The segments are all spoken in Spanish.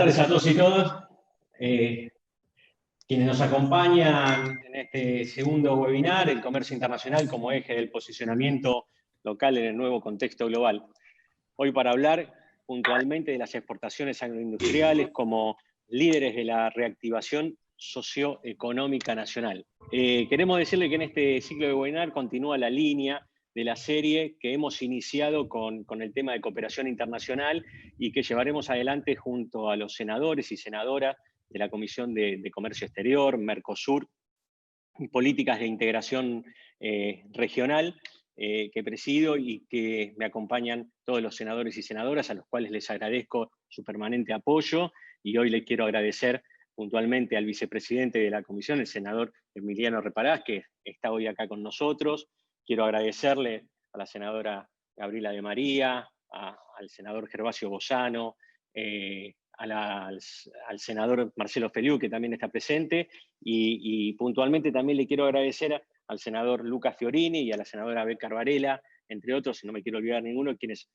tardes a todos y todas. Quienes nos acompañan en este segundo webinar, el comercio internacional como eje del posicionamiento local en el nuevo contexto global. Hoy para hablar puntualmente de las exportaciones agroindustriales como líderes de la reactivación socioeconómica nacional. Queremos decirle que en este ciclo de webinar continúa la línea de la serie que hemos iniciado con el tema de cooperación internacional y que llevaremos adelante junto a los senadores y senadoras de la Comisión de Comercio Exterior, Mercosur, políticas de integración regional que presido y que me acompañan todos los senadores y senadoras, a los cuales les agradezco su permanente apoyo, y hoy le quiero agradecer puntualmente al vicepresidente de la Comisión, el senador Emiliano Reparás, que está hoy acá con nosotros. Quiero agradecerle a la senadora Gabriela de María, al senador Gervasio Bozano, al senador Marcelo Feliu, que también está presente, y puntualmente también le quiero agradecer al senador Lucas Fiorini y a la senadora Beca Varela, entre otros, y no me quiero olvidar ninguno, quienes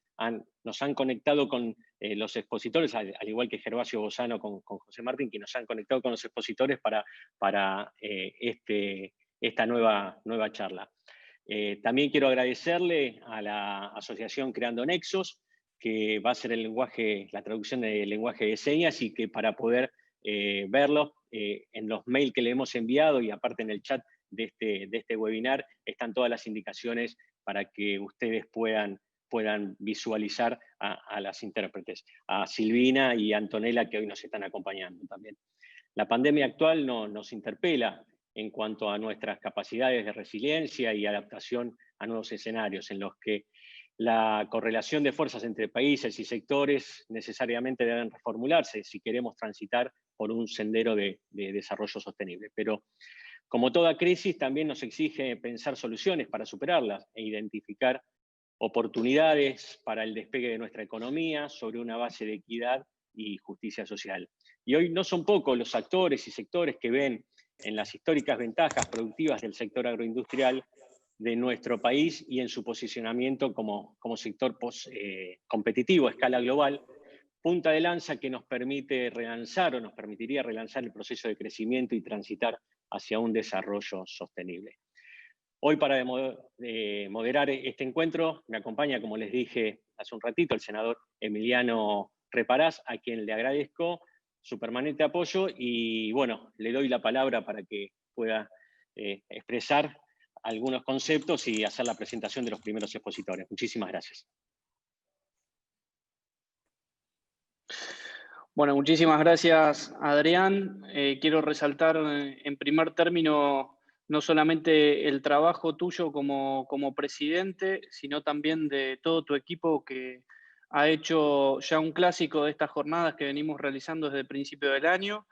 nos han conectado con los expositores, al igual que Gervasio Bozano con José Martín, que nos han conectado con los expositores para esta nueva charla. También quiero agradecerle a la asociación Creando Nexos, que va a ser la traducción del lenguaje de señas, y que para poder verlo en los mails que le hemos enviado y aparte en el chat de este webinar están todas las indicaciones para que ustedes puedan visualizar a las intérpretes, a Silvina y a Antonella, que hoy nos están acompañando también. La pandemia actual nos interpela en cuanto a nuestras capacidades de resiliencia y adaptación a nuevos escenarios en los que la correlación de fuerzas entre países y sectores necesariamente deben reformularse si queremos transitar por un sendero de desarrollo sostenible. Pero como toda crisis también nos exige pensar soluciones para superarlas e identificar oportunidades para el despegue de nuestra economía sobre una base de equidad y justicia social. Y hoy no son pocos los actores y sectores que ven en las históricas ventajas productivas del sector agroindustrial de nuestro país y en su posicionamiento como sector competitivo a escala global, punta de lanza que nos permite relanzar o nos permitiría relanzar el proceso de crecimiento y transitar hacia un desarrollo sostenible. Hoy para moderar este encuentro me acompaña, como les dije hace un ratito, el senador Emiliano Reparás, a quien le agradezco su permanente apoyo y bueno, le doy la palabra para que pueda expresar algunos conceptos y hacer la presentación de los primeros expositores. Muchísimas gracias. Bueno, muchísimas gracias, Adrián. Quiero resaltar en primer término no solamente el trabajo tuyo como presidente, sino también de todo tu equipo que ha hecho ya un clásico de estas jornadas que venimos realizando desde el principio del año.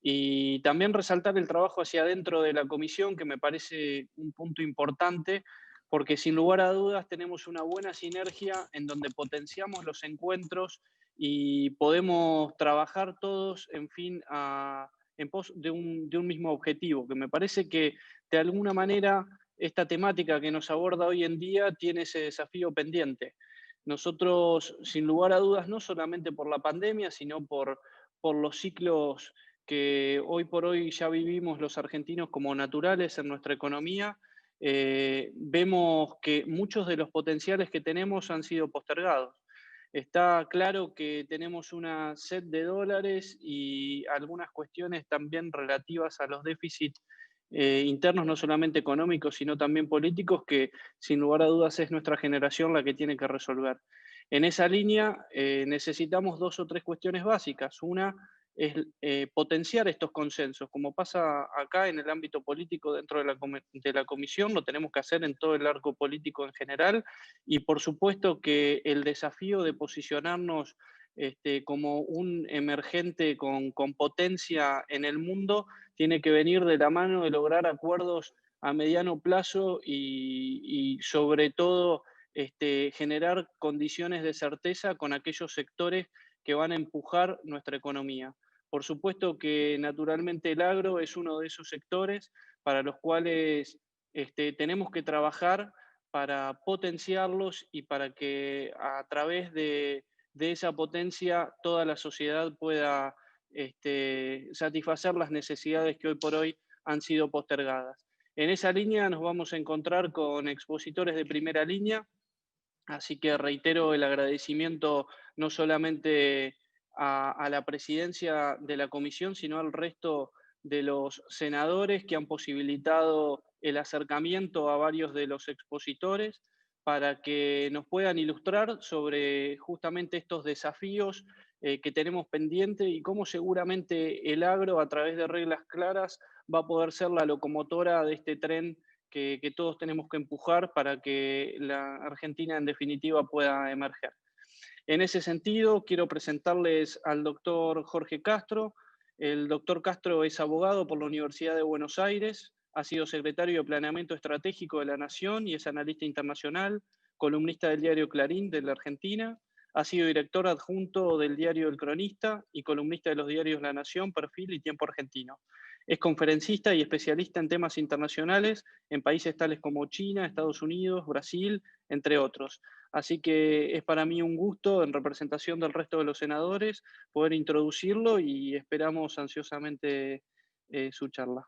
Y también resaltar el trabajo hacia adentro de la comisión, que me parece un punto importante, porque sin lugar a dudas tenemos una buena sinergia en donde potenciamos los encuentros y podemos trabajar todos, en fin, en pos de un mismo objetivo, que me parece que de alguna manera esta temática que nos aborda hoy en día tiene ese desafío pendiente. Nosotros, sin lugar a dudas, no solamente por la pandemia, sino por los ciclos que hoy por hoy ya vivimos los argentinos como naturales en nuestra economía, vemos que muchos de los potenciales que tenemos han sido postergados. Está claro que tenemos una sed de dólares y algunas cuestiones también relativas a los déficits internos, no solamente económicos, sino también políticos, que sin lugar a dudas es nuestra generación la que tiene que resolver. En esa línea necesitamos dos o tres cuestiones básicas. Una es potenciar estos consensos, como pasa acá en el ámbito político dentro de la comisión, lo tenemos que hacer en todo el arco político en general, y por supuesto que el desafío de posicionarnos como un emergente con potencia en el mundo tiene que venir de la mano de lograr acuerdos a mediano plazo y sobre todo generar condiciones de certeza con aquellos sectores que van a empujar nuestra economía. Por supuesto que naturalmente el agro es uno de esos sectores para los cuales tenemos que trabajar para potenciarlos y para que a través de esa potencia toda la sociedad pueda satisfacer las necesidades que hoy por hoy han sido postergadas. En esa línea nos vamos a encontrar con expositores de primera línea, así que reitero el agradecimiento no solamente a la presidencia de la comisión, sino al resto de los senadores que han posibilitado el acercamiento a varios de los expositores para que nos puedan ilustrar sobre justamente estos desafíos que tenemos pendiente y cómo seguramente el agro, a través de reglas claras, va a poder ser la locomotora de este tren que todos tenemos que empujar para que la Argentina en definitiva pueda emerger. En ese sentido, quiero presentarles al doctor Jorge Castro. El doctor Castro es abogado por la Universidad de Buenos Aires, ha sido secretario de Planeamiento Estratégico de la Nación y es analista internacional, columnista del diario Clarín de la Argentina, ha sido director adjunto del diario El Cronista y columnista de los diarios La Nación, Perfil y Tiempo Argentino. Es conferencista y especialista en temas internacionales en países tales como China, Estados Unidos, Brasil, entre otros. Así que es para mí un gusto, en representación del resto de los senadores, poder introducirlo y esperamos ansiosamente su charla.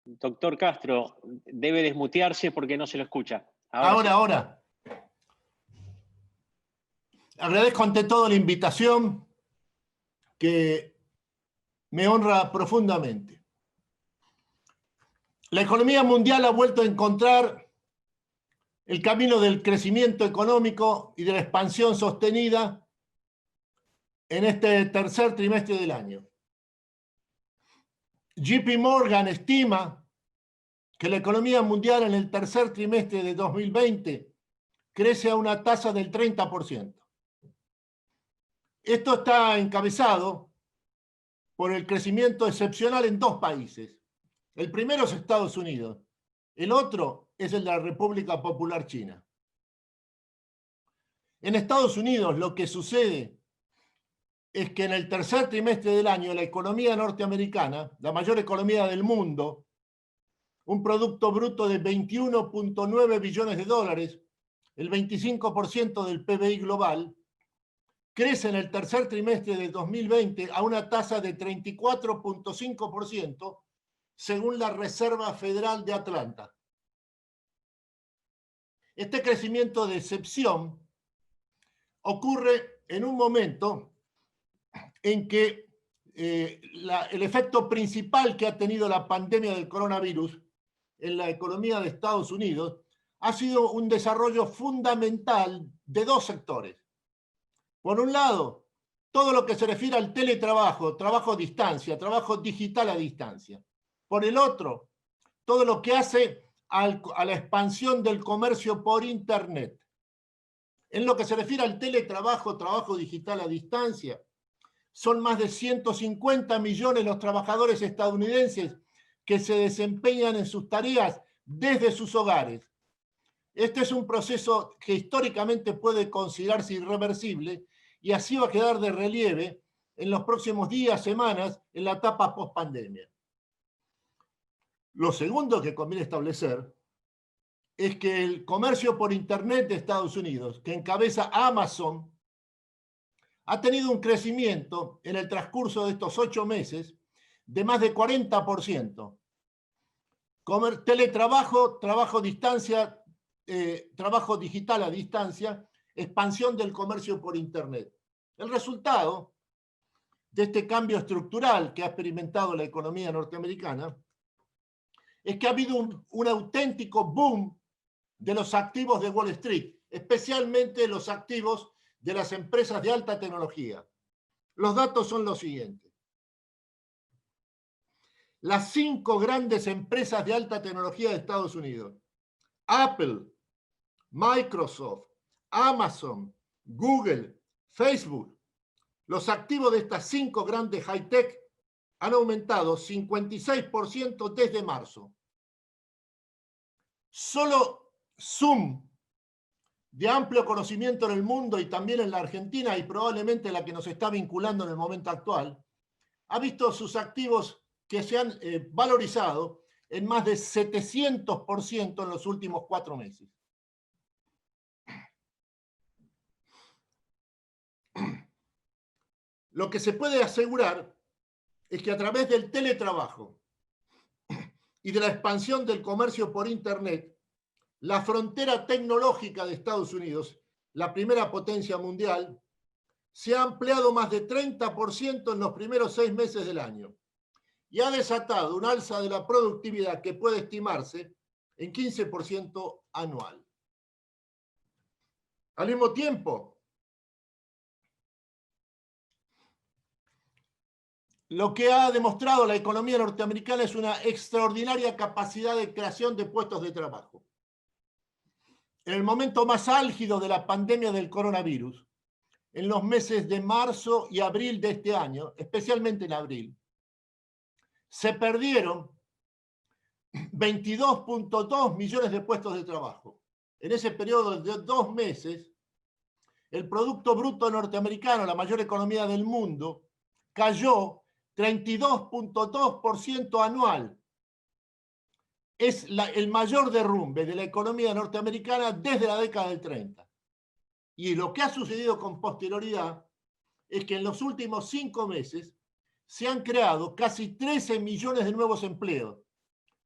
Doctor Castro, debe desmutearse porque no se lo escucha. Ahora. Agradezco ante todo la invitación que me honra profundamente. La economía mundial ha vuelto a encontrar el camino del crecimiento económico y de la expansión sostenida en este tercer trimestre del año. JP Morgan estima que la economía mundial en el tercer trimestre de 2020 crece a una tasa del 30%. Esto está encabezado por el crecimiento excepcional en dos países. El primero es Estados Unidos, el otro es el de la República Popular China. En Estados Unidos lo que sucede es que en el tercer trimestre del año la economía norteamericana, la mayor economía del mundo, un producto bruto de 21.9 billones de dólares, el 25% del PBI global, crece en el tercer trimestre de 2020 a una tasa de 34.5%, según la Reserva Federal de Atlanta. Este crecimiento de excepción ocurre en un momento en que el efecto principal que ha tenido la pandemia del coronavirus en la economía de Estados Unidos ha sido un desarrollo fundamental de dos sectores. Por un lado, todo lo que se refiere al teletrabajo, trabajo a distancia, trabajo digital a distancia. Por el otro, todo lo que hace a la expansión del comercio por Internet. En lo que se refiere al teletrabajo, trabajo digital a distancia, son más de 150 millones los trabajadores estadounidenses que se desempeñan en sus tareas desde sus hogares. Este es un proceso que históricamente puede considerarse irreversible y así va a quedar de relieve en los próximos días, semanas, en la etapa post-pandemia. Lo segundo que conviene establecer es que el comercio por Internet de Estados Unidos, que encabeza Amazon, ha tenido un crecimiento en el transcurso de estos 8 meses de más de 40%. Teletrabajo, trabajo a distancia, trabajo digital a distancia, expansión del comercio por Internet. El resultado de este cambio estructural que ha experimentado la economía norteamericana es que ha habido un auténtico boom de los activos de Wall Street, especialmente los activos de las empresas de alta tecnología. Los datos son los siguientes. Las 5 grandes empresas de alta tecnología de Estados Unidos, Apple, Microsoft, Amazon, Google, Facebook, los activos de estas 5 grandes high-tech han aumentado 56% desde marzo. Solo Zoom, de amplio conocimiento en el mundo y también en la Argentina, y probablemente la que nos está vinculando en el momento actual, ha visto sus activos que se han valorizado en más de 700% en los últimos 4 meses. Lo que se puede asegurar es que a través del teletrabajo y de la expansión del comercio por Internet, la frontera tecnológica de Estados Unidos, la primera potencia mundial, se ha ampliado más de 30% en los primeros 6 meses del año y ha desatado un alza de la productividad que puede estimarse en 15% anual. Al mismo tiempo, lo que ha demostrado la economía norteamericana es una extraordinaria capacidad de creación de puestos de trabajo. En el momento más álgido de la pandemia del coronavirus, en los meses de marzo y abril de este año, especialmente en abril, se perdieron 22.2 millones de puestos de trabajo. En ese periodo de 2 meses, el Producto Bruto norteamericano, la mayor economía del mundo, cayó 32.2% anual. Es el mayor derrumbe de la economía norteamericana desde la década del 30. Y lo que ha sucedido con posterioridad es que en los últimos 5 meses se han creado casi 13 millones de nuevos empleos.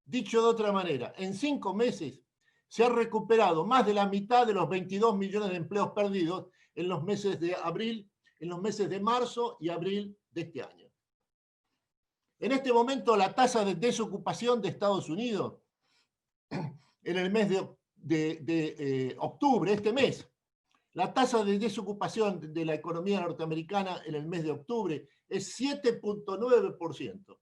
Dicho de otra manera, en 5 meses se ha recuperado más de la mitad de los 22 millones de empleos perdidos en los meses de abril, en los meses de marzo y abril de este año. En este momento, la tasa de desocupación de Estados Unidos, en el mes de octubre, este mes, la tasa de desocupación de la economía norteamericana en el mes de octubre es 7.9%.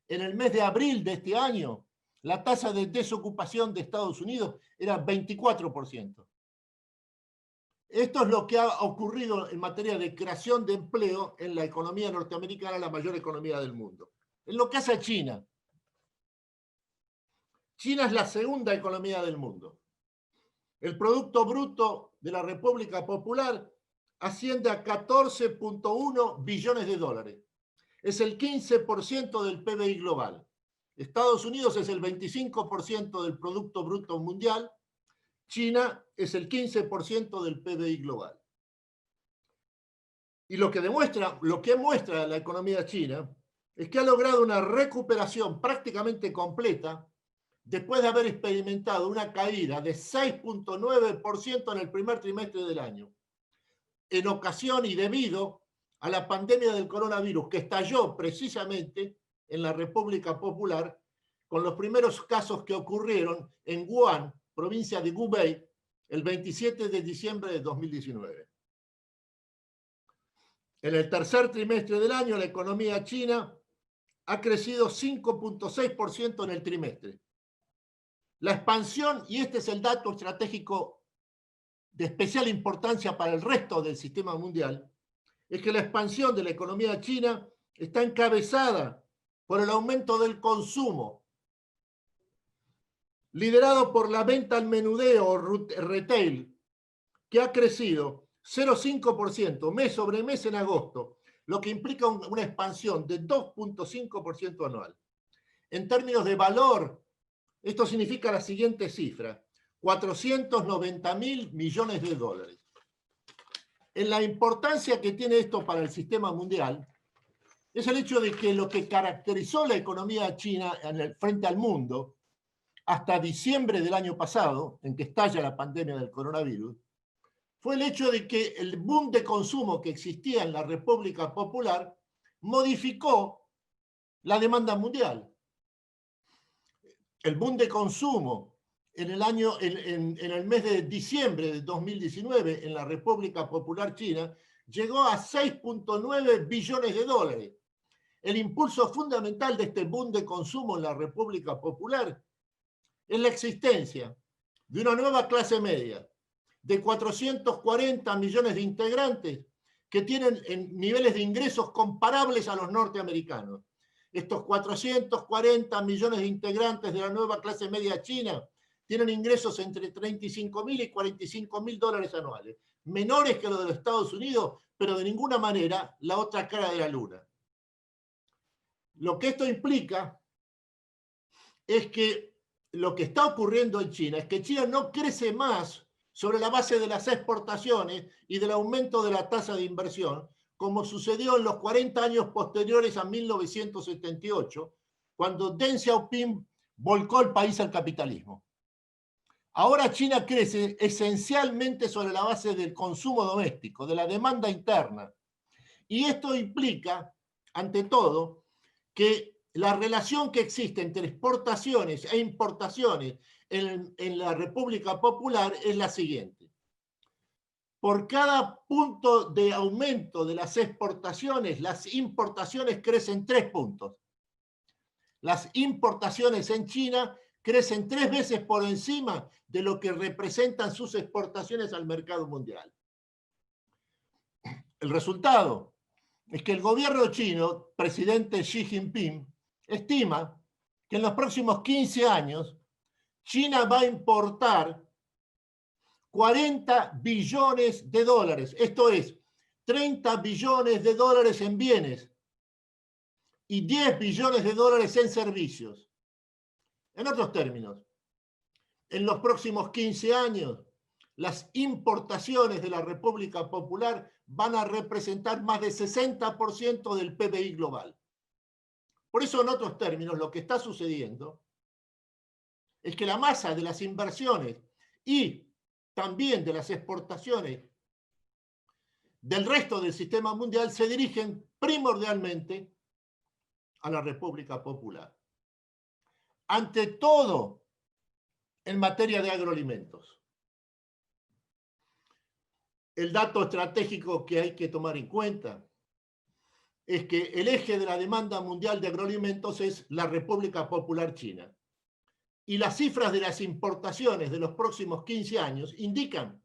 En el mes de abril de este año, la tasa de desocupación de Estados Unidos era 24%. Esto es lo que ha ocurrido en materia de creación de empleo en la economía norteamericana, la mayor economía del mundo. En lo que hace a China, China es la segunda economía del mundo. El Producto Bruto de la República Popular asciende a 14.1 billones de dólares. Es el 15% del PBI global. Estados Unidos es el 25% del Producto Bruto Mundial. China es el 15% del PBI global. Y lo que muestra la economía china es que ha logrado una recuperación prácticamente completa después de haber experimentado una caída de 6.9% en el primer trimestre del año, en ocasión y debido a la pandemia del coronavirus que estalló precisamente en la República Popular, con los primeros casos que ocurrieron en Wuhan, provincia de Hubei, el 27 de diciembre de 2019. En el tercer trimestre del año, la economía china ha crecido 5.6% en el trimestre. La expansión, y este es el dato estratégico de especial importancia para el resto del sistema mundial, es que la expansión de la economía china está encabezada por el aumento del consumo, liderado por la venta al menudeo o retail, que ha crecido 0,5% mes sobre mes en agosto, lo que implica una expansión de 2.5% anual. En términos de valor, esto significa la siguiente cifra: 490.000 millones de dólares. En la importancia que tiene esto para el sistema mundial es el hecho de que lo que caracterizó la economía china frente al mundo hasta diciembre del año pasado, en que estalla la pandemia del coronavirus, fue el hecho de que el boom de consumo que existía en la República Popular modificó la demanda mundial. El boom de consumo en el mes de diciembre de 2019 en la República Popular China llegó a 6.9 billones de dólares. El impulso fundamental de este boom de consumo en la República Popular es la existencia de una nueva clase media de 440 millones de integrantes que tienen niveles de ingresos comparables a los norteamericanos. Estos 440 millones de integrantes de la nueva clase media china tienen ingresos entre 35.000 y 45.000 dólares anuales, menores que los de los Estados Unidos, pero de ninguna manera la otra cara de la luna. Lo que esto implica es que lo que está ocurriendo en China es que China no crece más sobre la base de las exportaciones y del aumento de la tasa de inversión, como sucedió en los 40 años posteriores a 1978, cuando Deng Xiaoping volcó el país al capitalismo. Ahora China crece esencialmente sobre la base del consumo doméstico, de la demanda interna. Y esto implica, ante todo, que la relación que existe entre exportaciones e importaciones en la República Popular es la siguiente. Por cada punto de aumento de las exportaciones, las importaciones crecen 3 puntos. Las importaciones en China crecen 3 veces por encima de lo que representan sus exportaciones al mercado mundial. El resultado es que el gobierno chino, presidente Xi Jinping, estima que en los próximos 15 años China va a importar 40 billones de dólares, esto es, 30 billones de dólares en bienes y 10 billones de dólares en servicios. En otros términos, en los próximos 15 años, las importaciones de la República Popular van a representar más del 60% del PBI global. Por eso, en otros términos, lo que está sucediendo es que la masa de las inversiones y también de las exportaciones del resto del sistema mundial se dirigen primordialmente a la República Popular. Ante todo, en materia de agroalimentos. El dato estratégico que hay que tomar en cuenta es que el eje de la demanda mundial de agroalimentos es la República Popular China. Y las cifras de las importaciones de los próximos 15 años indican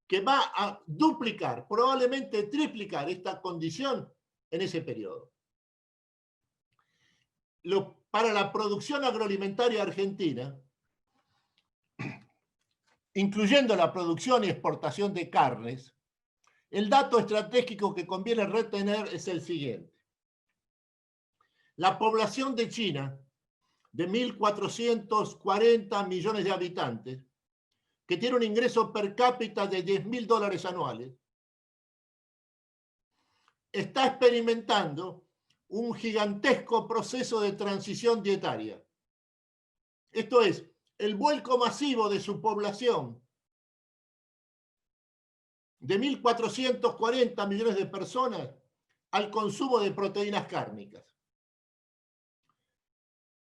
que va a duplicar, probablemente triplicar esta condición en ese periodo. Para la producción agroalimentaria argentina, incluyendo la producción y exportación de carnes, el dato estratégico que conviene retener es el siguiente. La población de China, de 1.440 millones de habitantes, que tiene un ingreso per cápita de 10.000 dólares anuales, está experimentando un gigantesco proceso de transición dietaria. Esto es, el vuelco masivo de su población, de 1.440 millones de personas, al consumo de proteínas cárnicas.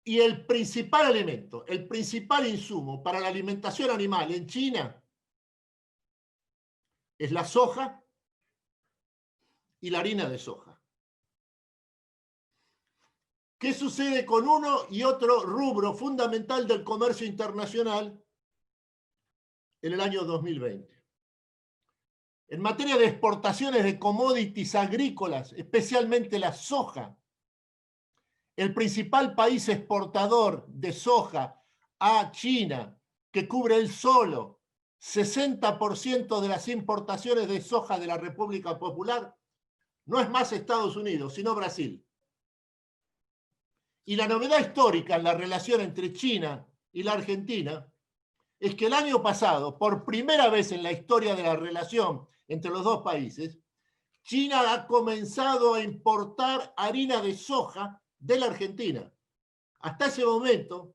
Y el principal elemento, el principal insumo para la alimentación animal en China es la soja y la harina de soja. ¿Qué sucede con uno y otro rubro fundamental del comercio internacional en el año 2020? En materia de exportaciones de commodities agrícolas, especialmente la soja, el principal país exportador de soja a China, que cubre él solo 60% de las importaciones de soja de la República Popular, no es más Estados Unidos, sino Brasil. Y la novedad histórica en la relación entre China y la Argentina es que el año pasado, por primera vez en la historia de la relación entre los dos países, China ha comenzado a importar harina de soja de la Argentina. Hasta ese momento,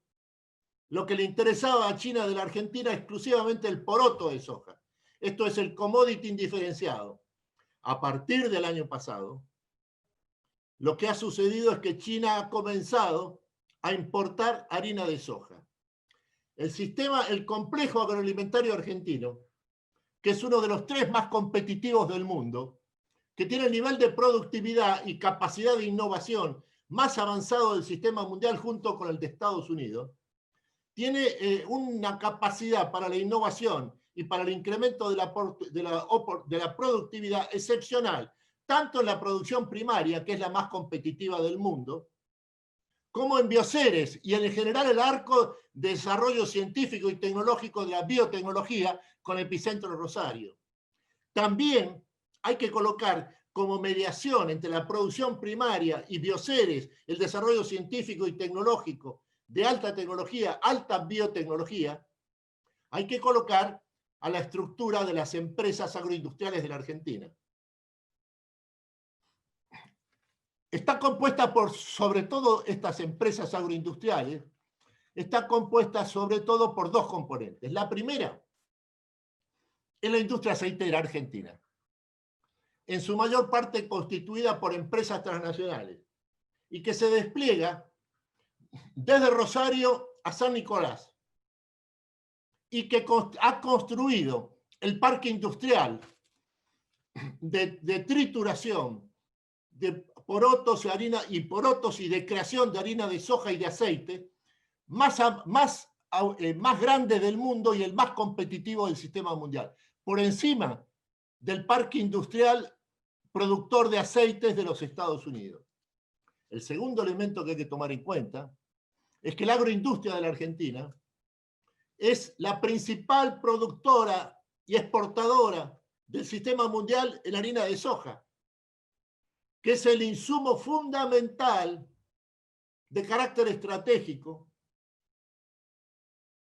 lo que le interesaba a China de la Argentina exclusivamente el poroto de soja. Esto es el commodity indiferenciado. A partir del año pasado, lo que ha sucedido es que China ha comenzado a importar harina de soja. El complejo agroalimentario argentino, que es uno de los 3 más competitivos del mundo, que tiene el nivel de productividad y capacidad de innovación más avanzado del sistema mundial junto con el de Estados Unidos, tiene una capacidad para la innovación y para el incremento de la productividad excepcional, tanto en la producción primaria, que es la más competitiva del mundo, como en Bioceres y en general el arco de desarrollo científico y tecnológico de la biotecnología con epicentro en Rosario. También hay que colocar como mediación entre la producción primaria y Bioceres, el desarrollo científico y tecnológico de alta tecnología, alta biotecnología, hay que colocar a la estructura de las empresas agroindustriales de la Argentina. Está compuesta por, sobre todo estas empresas agroindustriales, está compuesta sobre todo por dos componentes. La primera es la industria aceitera argentina, en su mayor parte constituida por empresas transnacionales, y que se despliega desde Rosario a San Nicolás, y que ha construido el parque industrial de trituración de porotos y de creación de harina de soja y de aceite más grande del mundo y el más competitivo del sistema mundial, por encima del parque industrial productor de aceites de los Estados Unidos. El segundo elemento que hay que tomar en cuenta es que la agroindustria de la Argentina es la principal productora y exportadora del sistema mundial en harina de soja, que es el insumo fundamental de carácter estratégico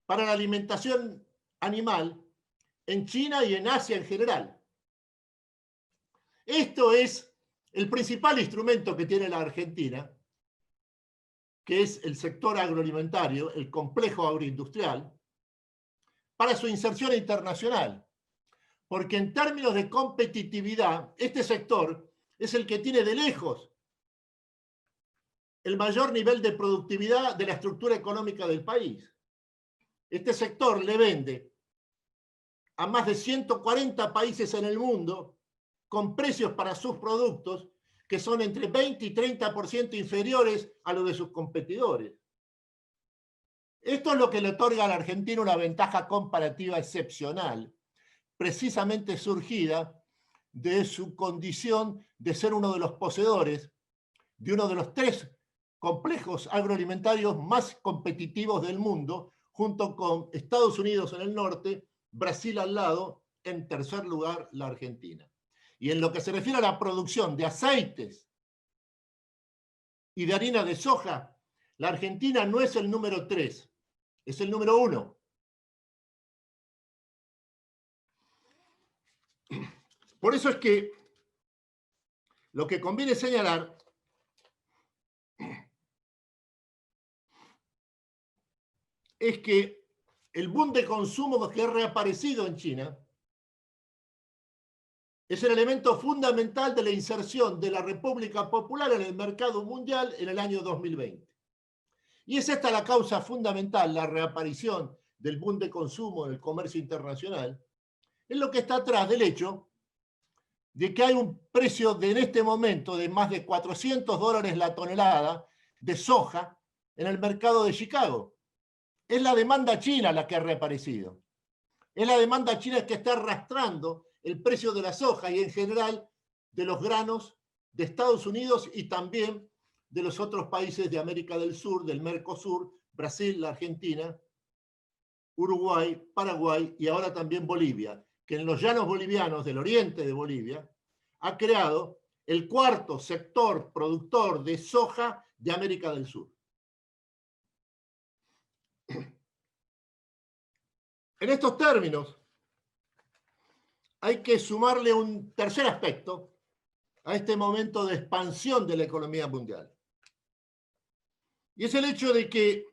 para la alimentación animal en China y en Asia en general. Esto es el principal instrumento que tiene la Argentina, que es el sector agroalimentario, el complejo agroindustrial, para su inserción internacional. Porque en términos de competitividad, este sector es el que tiene de lejos el mayor nivel de productividad de la estructura económica del país. Este sector le vende a más de 140 países en el mundo con precios para sus productos que son entre 20 y 30% inferiores a los de sus competidores. Esto es lo que le otorga a la Argentina una ventaja comparativa excepcional, precisamente surgida de su condición de ser uno de los poseedores de uno de los 3 complejos agroalimentarios más competitivos del mundo, junto con Estados Unidos en el norte, Brasil al lado, en tercer lugar la Argentina. Y en lo que se refiere a la producción de aceites y de harina de soja, la Argentina no es el número 3, es el número 1. Por eso es que lo que conviene señalar es que el boom de consumo que ha reaparecido en China es el elemento fundamental de la inserción de la República Popular en el mercado mundial en el año 2020. Y es esta la causa fundamental, la reaparición del boom de consumo en el comercio internacional, es lo que está atrás del hecho de que hay un precio en este momento de más de $400 la tonelada de soja en el mercado de Chicago. Es la demanda china la que ha reaparecido. Es la demanda china que está arrastrando el precio de la soja y en general de los granos de Estados Unidos y también de los otros países de América del Sur, del Mercosur, Brasil, la Argentina, Uruguay, Paraguay y ahora también Bolivia, que en los llanos bolivianos del oriente de Bolivia ha creado el 4º sector productor de soja de América del Sur. En estos términos, hay que sumarle un tercer aspecto a este momento de expansión de la economía mundial. Y es el hecho de que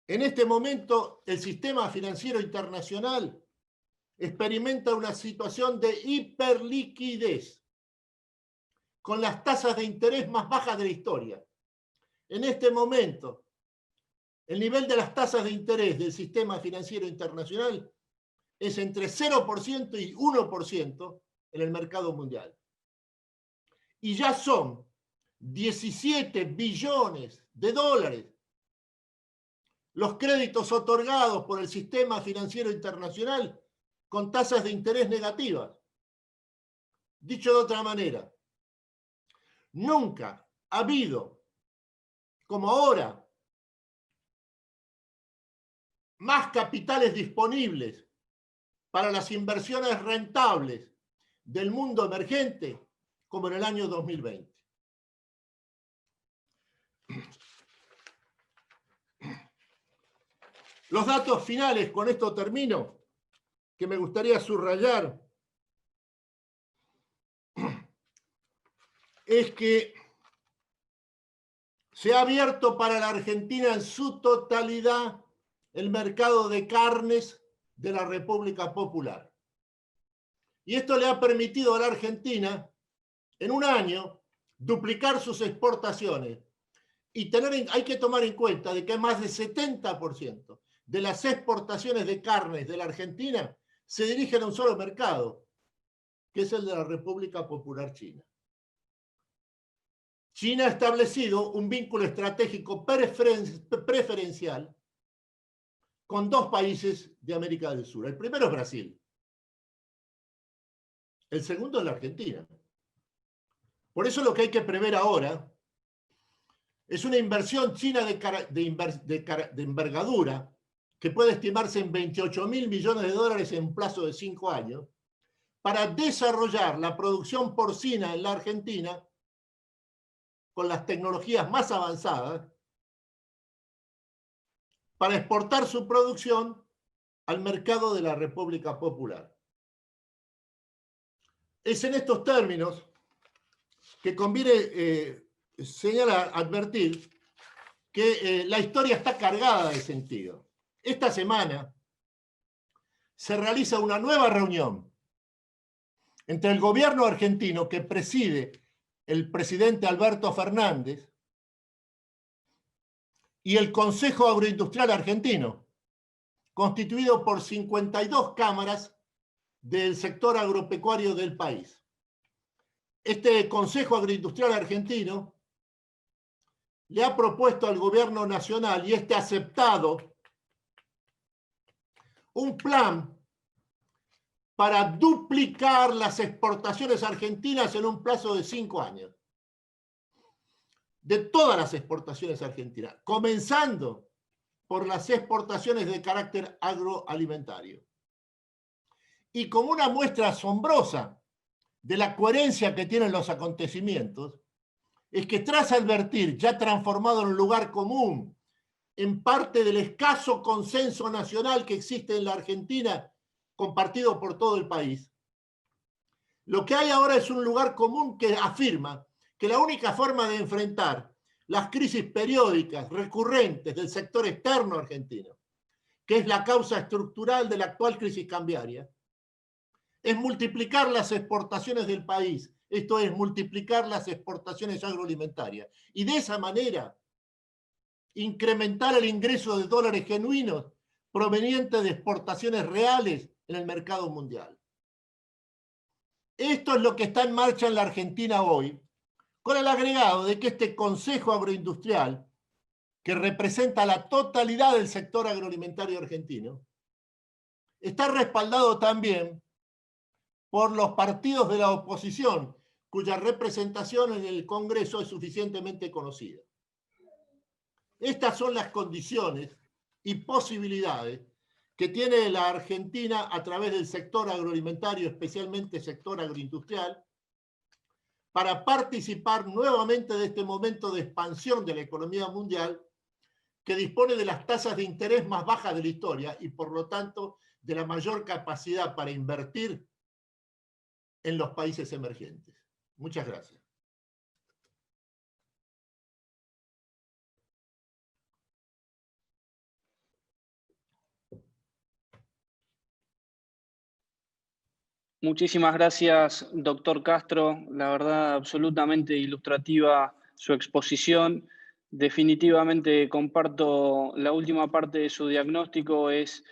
en este momento el sistema financiero internacional experimenta una situación de hiperliquidez, con las tasas de interés más bajas de la historia. En este momento, el nivel de las tasas de interés del sistema financiero internacional es entre 0% y 1% en el mercado mundial. Y ya son 17 billones de dólares los créditos otorgados por el sistema financiero internacional con tasas de interés negativas. Dicho de otra manera, nunca ha habido como ahora, más capitales disponibles para las inversiones rentables del mundo emergente como en el año 2020. Los datos finales, con esto termino, que me gustaría subrayar, es que se ha abierto para la Argentina en su totalidad el mercado de carnes de la República Popular. Y esto le ha permitido a la Argentina, en un año, duplicar sus exportaciones. Y hay que tomar en cuenta de que más del 70% de las exportaciones de carnes de la Argentina se dirigen a un solo mercado, que es el de la República Popular China. China ha establecido un vínculo estratégico preferencial con dos países de América del Sur. El primero es Brasil. El segundo es la Argentina. Por eso lo que hay que prever ahora es una inversión china de envergadura que puede estimarse en 28.000 millones de dólares en un plazo de 5 años para desarrollar la producción porcina en la Argentina con las tecnologías más avanzadas para exportar su producción al mercado de la República Popular. Es en estos términos que conviene señalar, advertir, que la historia está cargada de sentido. Esta semana se realiza una nueva reunión entre el gobierno argentino que preside el presidente Alberto Fernández y el Consejo Agroindustrial Argentino, constituido por 52 cámaras del sector agropecuario del país. Este Consejo Agroindustrial Argentino le ha propuesto al gobierno nacional, y este ha aceptado, un plan para duplicar las exportaciones argentinas en un plazo de 5 años. De todas las exportaciones argentinas, comenzando por las exportaciones de carácter agroalimentario. Y como una muestra asombrosa de la coherencia que tienen los acontecimientos, es que tras advertir, ya transformado en un lugar común, en parte del escaso consenso nacional que existe en la Argentina, compartido por todo el país, lo que hay ahora es un lugar común que afirma que la única forma de enfrentar las crisis periódicas recurrentes del sector externo argentino, que es la causa estructural de la actual crisis cambiaria, es multiplicar las exportaciones del país, esto es, multiplicar las exportaciones agroalimentarias, y de esa manera incrementar el ingreso de dólares genuinos provenientes de exportaciones reales en el mercado mundial. Esto es lo que está en marcha en la Argentina hoy, con el agregado de que este Consejo Agroindustrial, que representa la totalidad del sector agroalimentario argentino, está respaldado también por los partidos de la oposición, cuya representación en el Congreso es suficientemente conocida. Estas son las condiciones y posibilidades que tiene la Argentina a través del sector agroalimentario, especialmente sector agroindustrial, para participar nuevamente de este momento de expansión de la economía mundial que dispone de las tasas de interés más bajas de la historia y por lo tanto de la mayor capacidad para invertir en los países emergentes. Muchas gracias. Muchísimas gracias, doctor Castro. La verdad, absolutamente ilustrativa su exposición. Definitivamente comparto la última parte de su diagnóstico. Es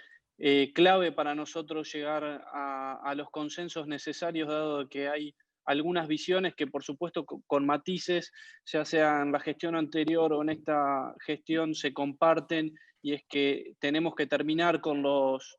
clave para nosotros llegar a los consensos necesarios, dado que hay algunas visiones que, por supuesto, con matices, ya sea en la gestión anterior o en esta gestión, se comparten, y es que tenemos que terminar con los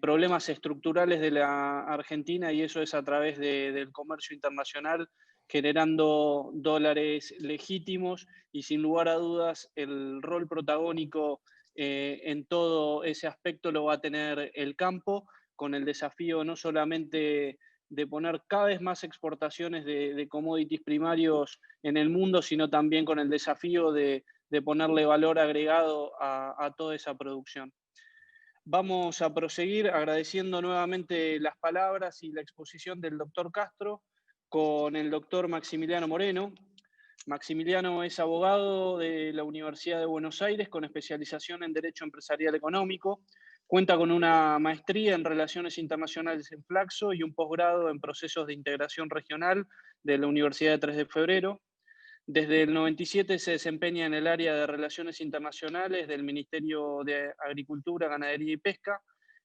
problemas estructurales de la Argentina, y eso es a través del comercio internacional generando dólares legítimos y sin lugar a dudas el rol protagónico en todo ese aspecto lo va a tener el campo, con el desafío no solamente de poner cada vez más exportaciones de commodities primarios en el mundo, sino también con el desafío de ponerle valor agregado a toda esa producción. Vamos a proseguir agradeciendo nuevamente las palabras y la exposición del doctor Castro con el doctor Maximiliano Moreno. Maximiliano es abogado de la Universidad de Buenos Aires con especialización en Derecho Empresarial Económico. Cuenta con una maestría en Relaciones Internacionales en Flaxo y un posgrado en Procesos de Integración Regional de la Universidad de 3 de Febrero. Desde el 97 se desempeña en el área de Relaciones Internacionales del Ministerio de Agricultura, Ganadería y Pesca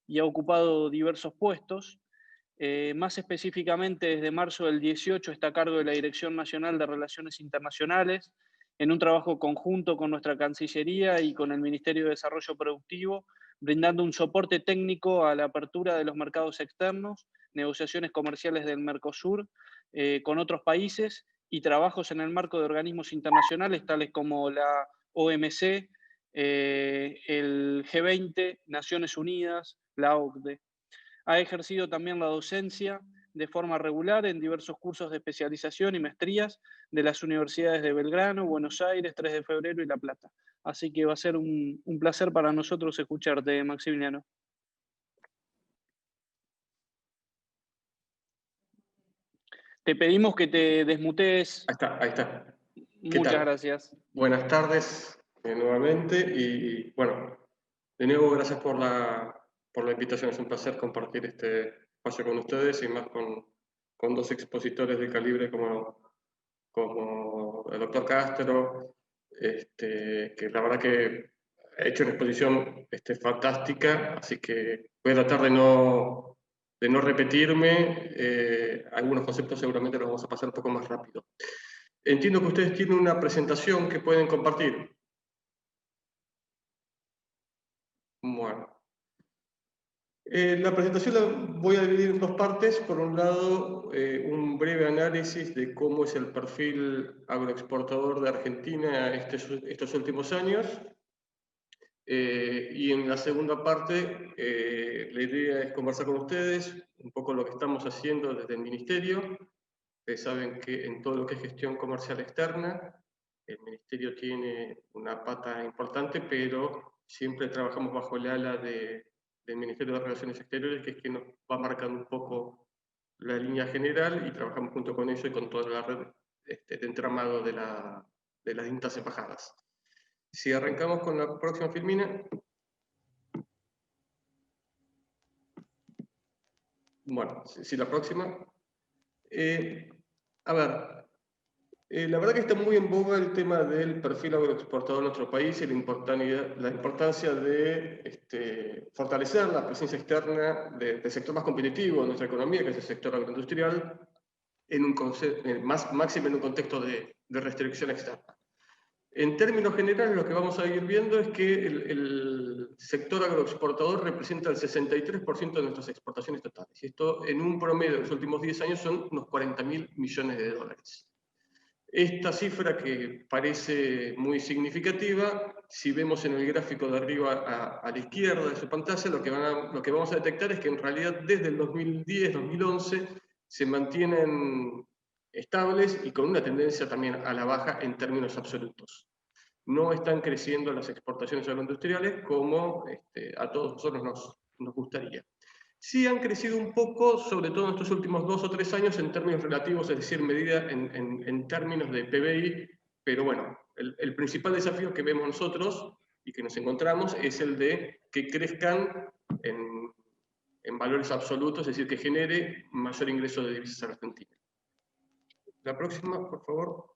y ha ocupado diversos puestos. Más específicamente, desde marzo del 18 está a cargo de la Dirección Nacional de Relaciones Internacionales, en un trabajo conjunto con nuestra Cancillería y con el Ministerio de Desarrollo Productivo, brindando un soporte técnico a la apertura de los mercados externos, negociaciones comerciales del Mercosur con otros países y trabajos en el marco de organismos internacionales tales como la OMC, el G20, Naciones Unidas, la OCDE. Ha ejercido también la docencia de forma regular en diversos cursos de especialización y maestrías de las universidades de Belgrano, Buenos Aires, 3 de Febrero y La Plata. Así que va a ser un placer para nosotros escucharte, Maximiliano. Te pedimos que te desmutees. Ahí está. Muchas gracias. Buenas tardes nuevamente y bueno, de nuevo gracias por la invitación. Es un placer compartir este espacio con ustedes y más con dos expositores de calibre como el doctor Castro, que la verdad que ha hecho una exposición fantástica, así que voy a tratar de no repetirme. Algunos conceptos seguramente los vamos a pasar un poco más rápido. Entiendo que ustedes tienen una presentación que pueden compartir. Bueno. La presentación la voy a dividir en dos partes. Por un lado, un breve análisis de cómo es el perfil agroexportador de Argentina estos últimos años. Y en la segunda parte, la idea es conversar con ustedes un poco lo que estamos haciendo desde el Ministerio. Ustedes saben que en todo lo que es gestión comercial externa, el Ministerio tiene una pata importante, pero siempre trabajamos bajo el ala del Ministerio de Relaciones Exteriores, que es quien nos va marcando un poco la línea general, y trabajamos junto con ellos y con toda la red de entramado de las distintas embajadas. Si arrancamos con la próxima filmina. Bueno, si la próxima. A ver, la verdad que está muy en boga el tema del perfil agroexportador en nuestro país y la importancia de fortalecer la presencia externa del sector más competitivo de nuestra economía, que es el sector agroindustrial, máximo en un contexto de restricción externa. En términos generales, lo que vamos a ir viendo es que el sector agroexportador representa el 63% de nuestras exportaciones totales. Y esto, en un promedio de los últimos 10 años, son unos 40.000 millones de dólares. Esta cifra, que parece muy significativa, si vemos en el gráfico de arriba a la izquierda de su pantalla, lo que vamos a detectar es que en realidad desde el 2010-2011 se mantienen estables y con una tendencia también a la baja en términos absolutos. No están creciendo las exportaciones agroindustriales como a todos nosotros nos gustaría. Sí han crecido un poco, sobre todo en estos últimos 2 o 3 años, en términos relativos, es decir, medida en términos de PBI, pero bueno, el principal desafío que vemos nosotros y que nos encontramos es el de que crezcan en valores absolutos, es decir, que genere mayor ingreso de divisas a la Argentina. La próxima, por favor.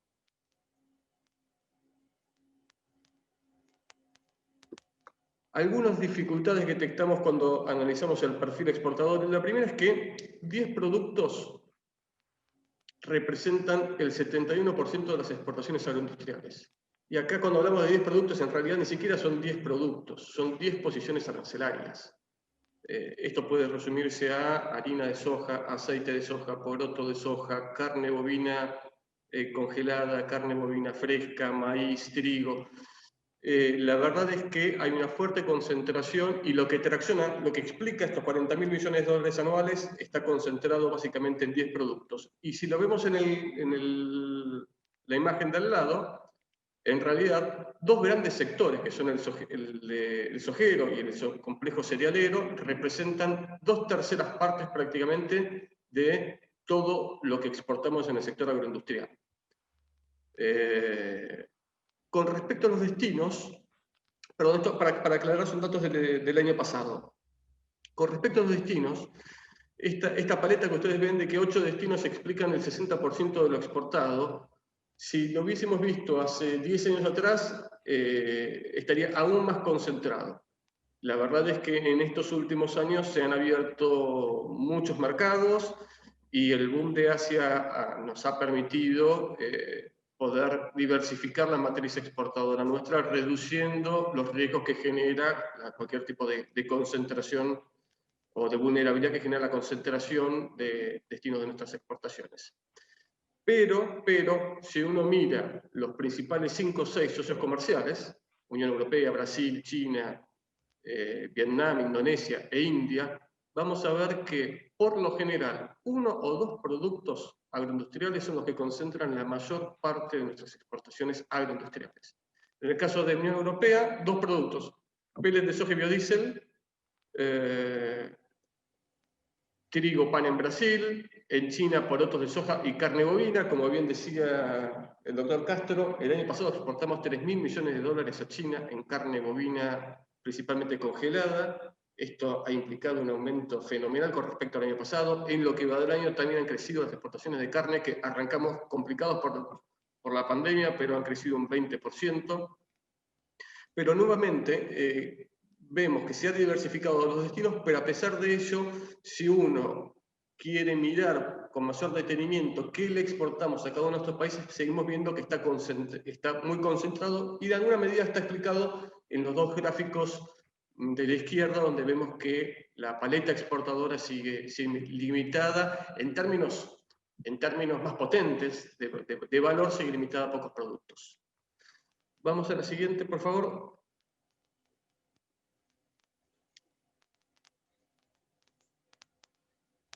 Algunas dificultades que detectamos cuando analizamos el perfil exportador. La primera es que 10 productos representan el 71% de las exportaciones agroindustriales. Y acá, cuando hablamos de 10 productos, en realidad ni siquiera son 10 productos, son 10 posiciones arancelarias. Esto puede resumirse a harina de soja, aceite de soja, poroto de soja, carne bovina, congelada, carne bovina fresca, maíz, trigo. La verdad es que hay una fuerte concentración y lo que tracciona, lo que explica estos 40.000 millones de dólares anuales está concentrado básicamente en 10 productos. Y si lo vemos en la imagen de al lado, en realidad, dos grandes sectores, que son el sojero y el complejo cerealero, representan 2/3 partes prácticamente de todo lo que exportamos en el sector agroindustrial. Con respecto a los destinos, perdón, esto para aclarar son datos del año pasado. Con respecto a los destinos, esta paleta que ustedes ven de que 8 destinos explican el 60% de lo exportado, si lo hubiésemos visto hace 10 años atrás, estaría aún más concentrado. La verdad es que en estos últimos años se han abierto muchos mercados y el boom de Asia nos ha permitido poder diversificar la matriz exportadora nuestra, reduciendo los riesgos que genera cualquier tipo de concentración o de vulnerabilidad que genera la concentración de destinos de nuestras exportaciones. Pero, si uno mira los principales 5 o 6 socios comerciales, Unión Europea, Brasil, China, Vietnam, Indonesia e India, vamos a ver que, por lo general, 1 o 2 productos agroindustriales son los que concentran la mayor parte de nuestras exportaciones agroindustriales. En el caso de Unión Europea, 2 productos, peles de soja y biodiesel, trigo, pan en Brasil, en China porotos de soja y carne bovina. Como bien decía el doctor Castro, el año pasado exportamos 3.000 millones de dólares a China en carne bovina principalmente congelada. Esto ha implicado un aumento fenomenal con respecto al año pasado. En lo que va del año también han crecido las exportaciones de carne, que arrancamos complicados por la pandemia, pero han crecido un 20%. Pero nuevamente, vemos que se ha diversificado los destinos, pero a pesar de ello, si uno quiere mirar con mayor detenimiento qué le exportamos a cada uno de estos países, seguimos viendo que está muy concentrado y de alguna medida está explicado en los 2 gráficos de la izquierda, donde vemos que la paleta exportadora sigue limitada en términos más potentes de valor, sigue limitada a pocos productos. Vamos a la siguiente, por favor.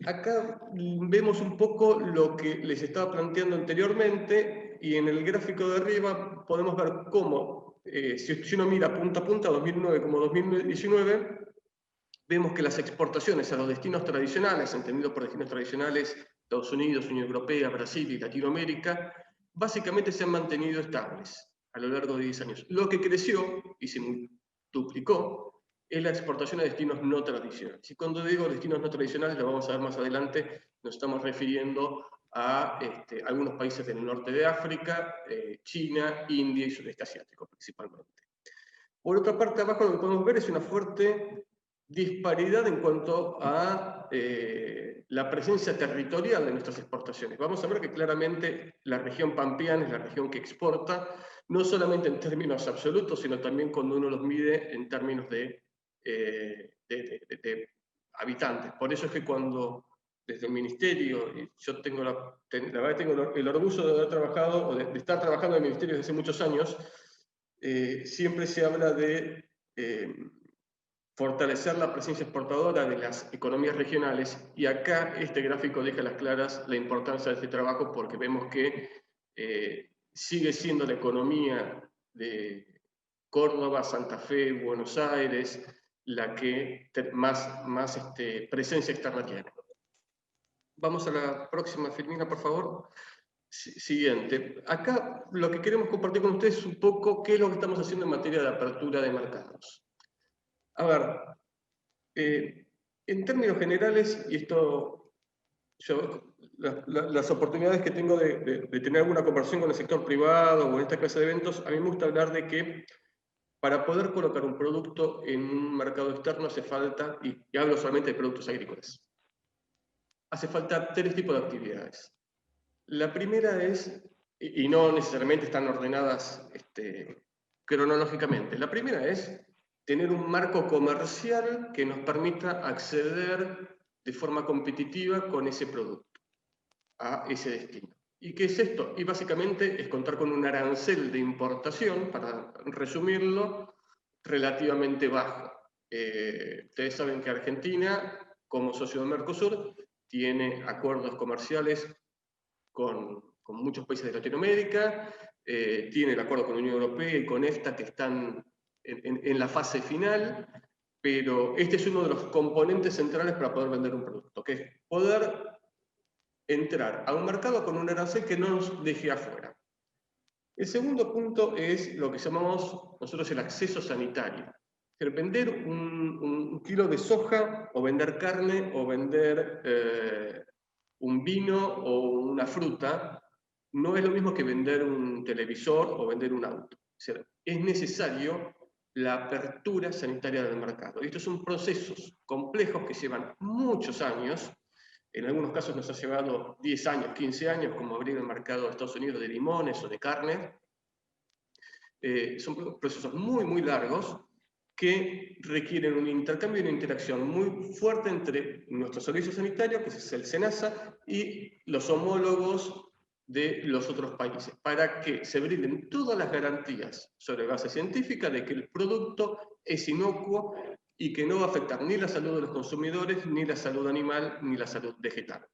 Acá vemos un poco lo que les estaba planteando anteriormente, y en el gráfico de arriba podemos ver cómo, si uno mira punta a punta, 2009 como 2019, vemos que las exportaciones a los destinos tradicionales, entendido por destinos tradicionales, Estados Unidos, Unión Europea, Brasil y Latinoamérica, básicamente se han mantenido estables a lo largo de 10 años. Lo que creció y se duplicó es la exportación a destinos no tradicionales. Y cuando digo destinos no tradicionales, lo vamos a ver más adelante, nos estamos refiriendo a algunos países del norte de África, China, India y sudeste asiático principalmente. Por otra parte, abajo lo que podemos ver es una fuerte disparidad en cuanto a la presencia territorial de nuestras exportaciones. Vamos a ver que claramente la región pampeana es la región que exporta, no solamente en términos absolutos, sino también cuando uno los mide en términos de habitantes. Por eso es que cuando desde el ministerio, y yo tengo tengo el orgullo de haber trabajado, o de estar trabajando en el ministerio desde hace muchos años, siempre se habla de fortalecer la presencia exportadora de las economías regionales, y acá este gráfico deja a las claras la importancia de este trabajo, porque vemos que sigue siendo la economía de Córdoba, Santa Fe, Buenos Aires, la que más presencia externa tiene. Vamos a la próxima, Firmina, por favor. Siguiente. Acá lo que queremos compartir con ustedes es un poco qué es lo que estamos haciendo en materia de apertura de mercados. A ver, en términos generales, y esto, las oportunidades que tengo de tener alguna conversación con el sector privado o en esta clase de eventos, a mí me gusta hablar de que para poder colocar un producto en un mercado externo hace falta, y hablo solamente de productos agrícolas, hace falta 3 tipos de actividades. La primera es, y no necesariamente están ordenadas cronológicamente, la primera es tener un marco comercial que nos permita acceder de forma competitiva con ese producto, a ese destino. ¿Y qué es esto? Y básicamente es contar con un arancel de importación, para resumirlo, relativamente bajo. Ustedes saben que Argentina, como socio del Mercosur, tiene acuerdos comerciales con muchos países de Latinoamérica, tiene el acuerdo con la Unión Europea y con EFTA que están en la fase final, pero este es uno de los componentes centrales para poder vender un producto, que es poder entrar a un mercado con un arancel que no nos deje afuera. El segundo punto es lo que llamamos nosotros el acceso sanitario. Es vender un kilo de soja, o vender carne, o vender un vino o una fruta, no es lo mismo que vender un televisor o vender un auto. Es necesario la apertura sanitaria del mercado. Y estos son procesos complejos que llevan muchos años. En algunos casos nos ha llevado 10 años, 15 años, como abrir el mercado de Estados Unidos de limones o de carne. Son procesos muy, muy largos que requieren un intercambio y una interacción muy fuerte entre nuestro servicio sanitario, que es el SENASA, y los homólogos de los otros países, para que se brinden todas las garantías sobre base científica de que el producto es inocuo y que no va a afectar ni la salud de los consumidores, ni la salud animal, ni la salud vegetal.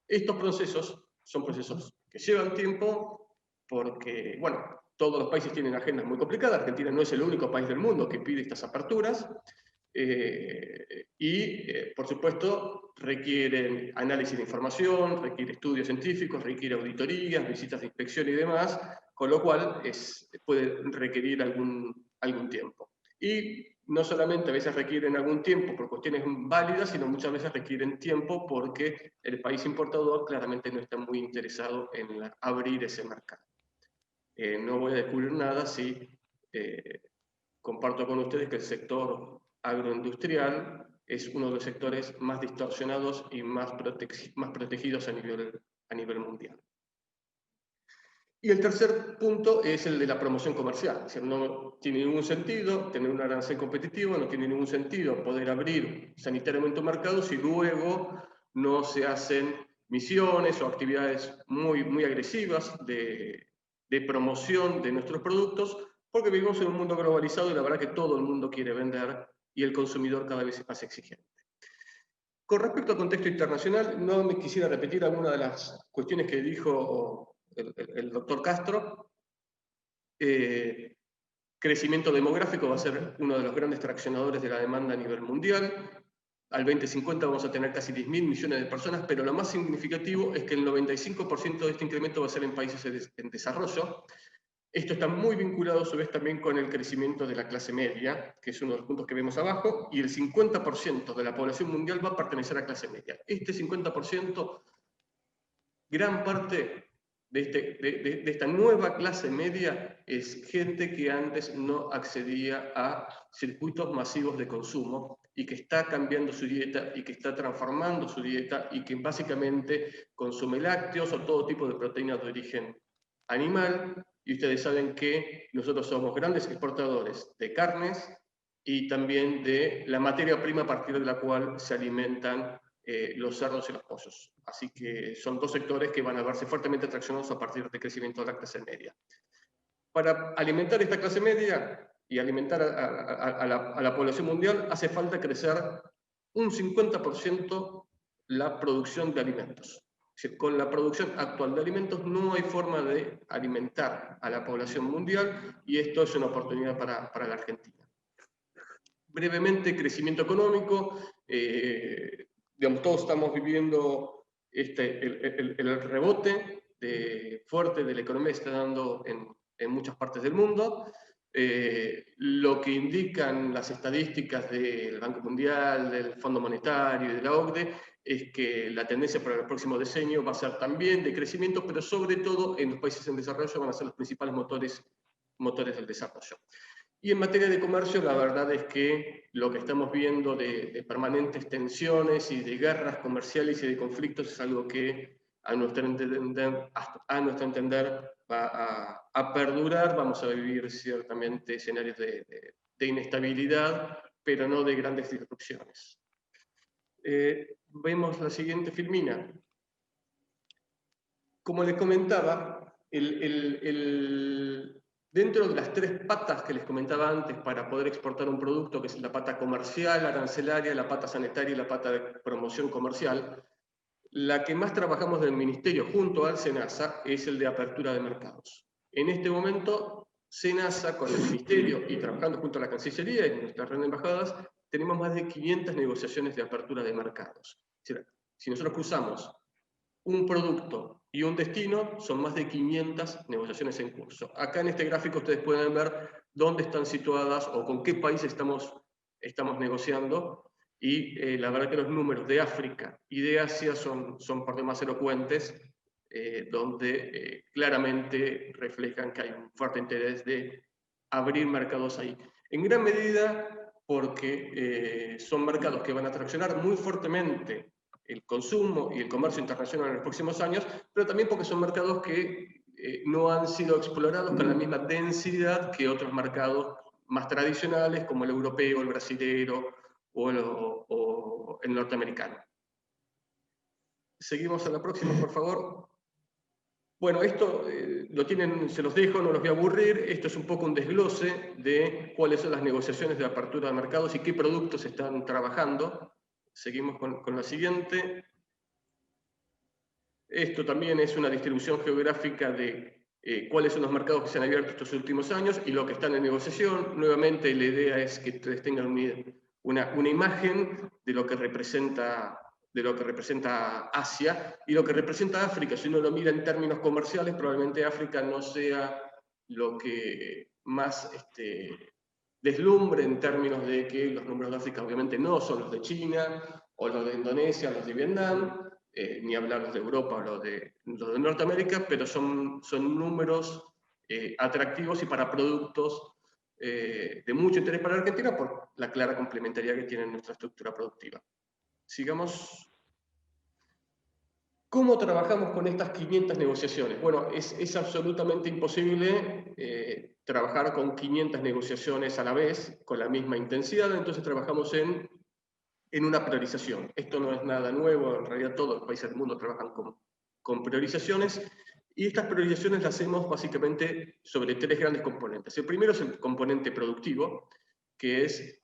Estos procesos son procesos que llevan tiempo porque, bueno, todos los países tienen agendas muy complicadas. Argentina no es el único país del mundo que pide estas aperturas. Por supuesto, requieren análisis de información, requiere estudios científicos, requiere auditorías, visitas de inspección y demás, con lo cual puede requerir algún tiempo. Y no solamente a veces requieren algún tiempo por cuestiones válidas, sino muchas veces requieren tiempo porque el país importador claramente no está muy interesado en abrir ese mercado. No voy a descubrir nada si comparto con ustedes que el sector agroindustrial es uno de los sectores más distorsionados y más protegidos a nivel mundial. Y el tercer punto es el de la promoción comercial. Es decir, no tiene ningún sentido tener un arancel competitivo, no tiene ningún sentido poder abrir sanitariamente un mercado si luego no se hacen misiones o actividades muy, muy agresivas de promoción de nuestros productos, porque vivimos en un mundo globalizado y la verdad que todo el mundo quiere vender y el consumidor cada vez es más exigente. Con respecto al contexto internacional, no me quisiera repetir alguna de las cuestiones que dijo el doctor Castro. Crecimiento demográfico va a ser uno de los grandes traccionadores de la demanda a nivel mundial. Al 2050 vamos a tener casi 10.000 millones de personas, pero lo más significativo es que el 95% de este incremento va a ser en países en desarrollo. Esto está muy vinculado a su vez también con el crecimiento de la clase media, que es uno de los puntos que vemos abajo, y el 50% de la población mundial va a pertenecer a clase media. Este 50%, gran parte de esta nueva clase media es gente que antes no accedía a circuitos masivos de consumo y que está cambiando su dieta y que está transformando su dieta y que básicamente consume lácteos o todo tipo de proteínas de origen animal. Y ustedes saben que nosotros somos grandes exportadores de carnes y también de la materia prima a partir de la cual se alimentan los cerdos y los pollos. Así que son dos sectores que van a verse fuertemente atraccionados a partir del crecimiento de la clase media. Para alimentar esta clase media y alimentar a la población mundial, hace falta crecer un 50% la producción de alimentos. Es decir, con la producción actual de alimentos no hay forma de alimentar a la población mundial y esto es una oportunidad para la Argentina. Brevemente, crecimiento económico. Digamos, todos estamos viviendo el rebote fuerte de la economía que está dando en muchas partes del mundo. Lo que indican las estadísticas del Banco Mundial, del Fondo Monetario y de la OCDE es que la tendencia para el próximo decenio va a ser también de crecimiento, pero sobre todo en los países en desarrollo van a ser los principales motores del desarrollo. Y en materia de comercio, la verdad es que lo que estamos viendo de permanentes tensiones y de guerras comerciales y de conflictos es algo que a nuestro entender va a perdurar. Vamos a vivir ciertamente escenarios de inestabilidad, pero no de grandes disrupciones. Vemos la siguiente filmina. como les comentaba, dentro de las 3 patas que les comentaba antes para poder exportar un producto, que es la pata comercial, arancelaria, la pata sanitaria y la pata de promoción comercial, la que más trabajamos del Ministerio junto al SENASA es el de apertura de mercados. En este momento, SENASA con el Ministerio y trabajando junto a la Cancillería y nuestra red de embajadas, tenemos más de 500 negociaciones de apertura de mercados. Es decir, si nosotros cruzamos un producto y un destino, son más de 500 negociaciones en curso. Acá en este gráfico ustedes pueden ver dónde están situadas o con qué país estamos negociando, y la verdad que los números de África y de Asia son por demás elocuentes, donde claramente reflejan que hay un fuerte interés de abrir mercados ahí. En gran medida porque son mercados que van a traccionar muy fuertemente el consumo y el comercio internacional en los próximos años, pero también porque son mercados que no han sido explorados con la misma densidad que otros mercados más tradicionales, como el europeo, el brasilero o el norteamericano. Seguimos a la próxima, por favor. Bueno, esto lo tienen, se los dejo, no los voy a aburrir. Esto es un poco un desglose de cuáles son las negociaciones de apertura de mercados y qué productos están trabajando. Seguimos con la siguiente. Esto también es una distribución geográfica de cuáles son los mercados que se han abierto estos últimos años y lo que están en negociación. Nuevamente, la idea es que ustedes tengan una imagen de lo que representa Asia y lo que representa África. Si uno lo mira en términos comerciales, probablemente África no sea lo que más deslumbre en términos de que los números de África obviamente no son los de China, o los de Indonesia, los de Vietnam, ni hablar los de Europa o los de Norteamérica, pero son números atractivos y para productos de mucho interés para la Argentina por la clara complementariedad que tiene nuestra estructura productiva. Sigamos. ¿Cómo trabajamos con estas 500 negociaciones? Bueno, es absolutamente imposible trabajar con 500 negociaciones a la vez, con la misma intensidad, entonces trabajamos en una priorización. Esto no es nada nuevo, en realidad todos los países del mundo trabajan con priorizaciones, y estas priorizaciones las hacemos básicamente sobre 3 grandes componentes. El primero es el componente productivo, que es,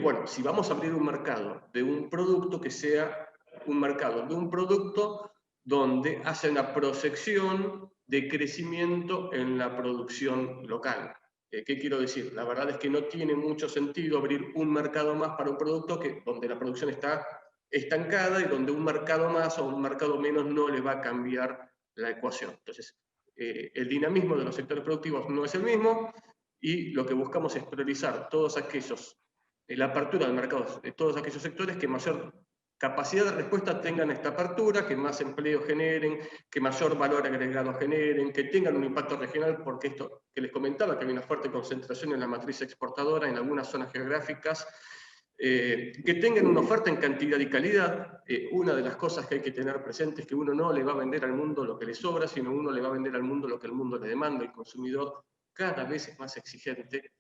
bueno, si vamos a abrir un mercado de un producto, que sea un mercado de un producto donde hace una proyección de crecimiento en la producción local. ¿Qué quiero decir? La verdad es que no tiene mucho sentido abrir un mercado más para un producto donde la producción está estancada y donde un mercado más o un mercado menos no le va a cambiar la ecuación. Entonces, el dinamismo de los sectores productivos no es el mismo, y lo que buscamos es priorizar todos aquellos, la apertura del mercado de todos aquellos sectores que mayor capacidad de respuesta tengan esta apertura, que más empleo generen, que mayor valor agregado generen, que tengan un impacto regional, porque esto que les comentaba, que hay una fuerte concentración en la matriz exportadora en algunas zonas geográficas, que tengan una oferta en cantidad y calidad. Una de las cosas que hay que tener presente es que uno no le va a vender al mundo lo que le sobra, sino uno le va a vender al mundo lo que el mundo le demanda. El consumidor cada vez es más exigente.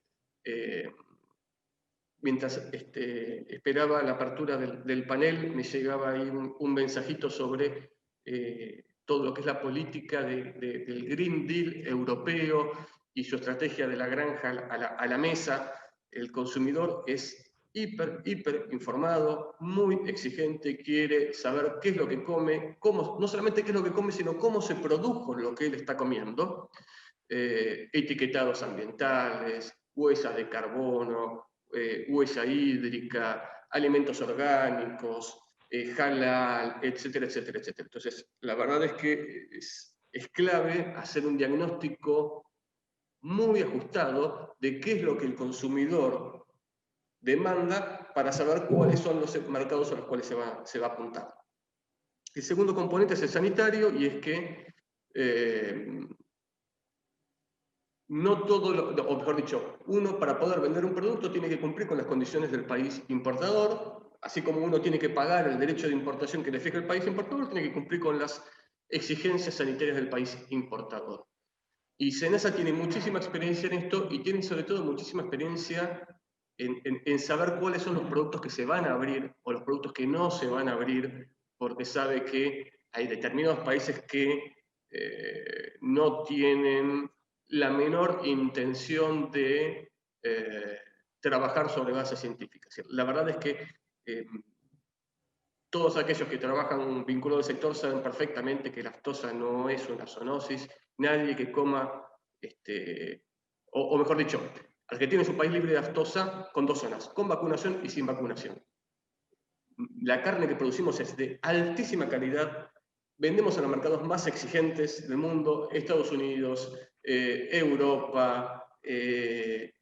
Mientras esperaba la apertura del panel, me llegaba ahí un mensajito sobre todo lo que es la política del Green Deal europeo y su estrategia de la granja a la mesa. El consumidor es hiper informado, muy exigente, quiere saber qué es lo que come, no solamente qué es lo que come, sino cómo se produjo lo que él está comiendo, etiquetados ambientales, huellas de carbono, huella hídrica, alimentos orgánicos, halal, etcétera, etcétera, etcétera. Entonces, la verdad es que es clave hacer un diagnóstico muy ajustado de qué es lo que el consumidor demanda para saber cuáles son los mercados a los cuales se va a apuntar. El segundo componente es el sanitario, y es que no todo, o mejor dicho, uno para poder vender un producto tiene que cumplir con las condiciones del país importador, así como uno tiene que pagar el derecho de importación que le fija el país importador, tiene que cumplir con las exigencias sanitarias del país importador. Y SENASA tiene muchísima experiencia en esto, y tiene sobre todo muchísima experiencia en saber cuáles son los productos que se van a abrir o los productos que no se van a abrir, porque sabe que hay determinados países que no tienen la menor intención de trabajar sobre bases científicas. La verdad es que todos aquellos que trabajan vinculados al sector saben perfectamente que la aftosa no es una zoonosis. Nadie que coma, o mejor dicho, Argentina es un país libre de aftosa con 2 zonas, con vacunación y sin vacunación. La carne que producimos es de altísima calidad. Vendemos a los mercados más exigentes del mundo, Estados Unidos, Europa,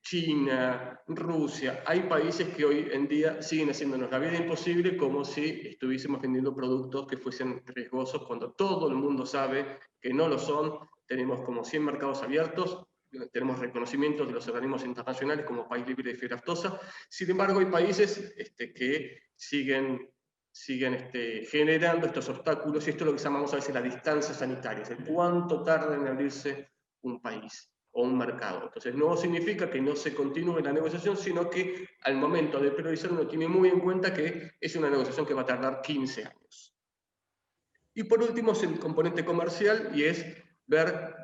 China, Rusia. Hay países que hoy en día siguen haciéndonos la vida imposible como si estuviésemos vendiendo productos que fuesen riesgosos cuando todo el mundo sabe que no lo son. Tenemos como 100 mercados abiertos, tenemos reconocimientos de los organismos internacionales como país libre de fiebre aftosa. Sin embargo, hay países que siguen generando estos obstáculos, y esto es lo que llamamos a veces la distancia sanitaria, es cuánto tarda en abrirse un país o un mercado. Entonces no significa que no se continúe la negociación, sino que al momento de priorizar uno tiene muy en cuenta que es una negociación que va a tardar 15 años. Y por último es el componente comercial, y es ver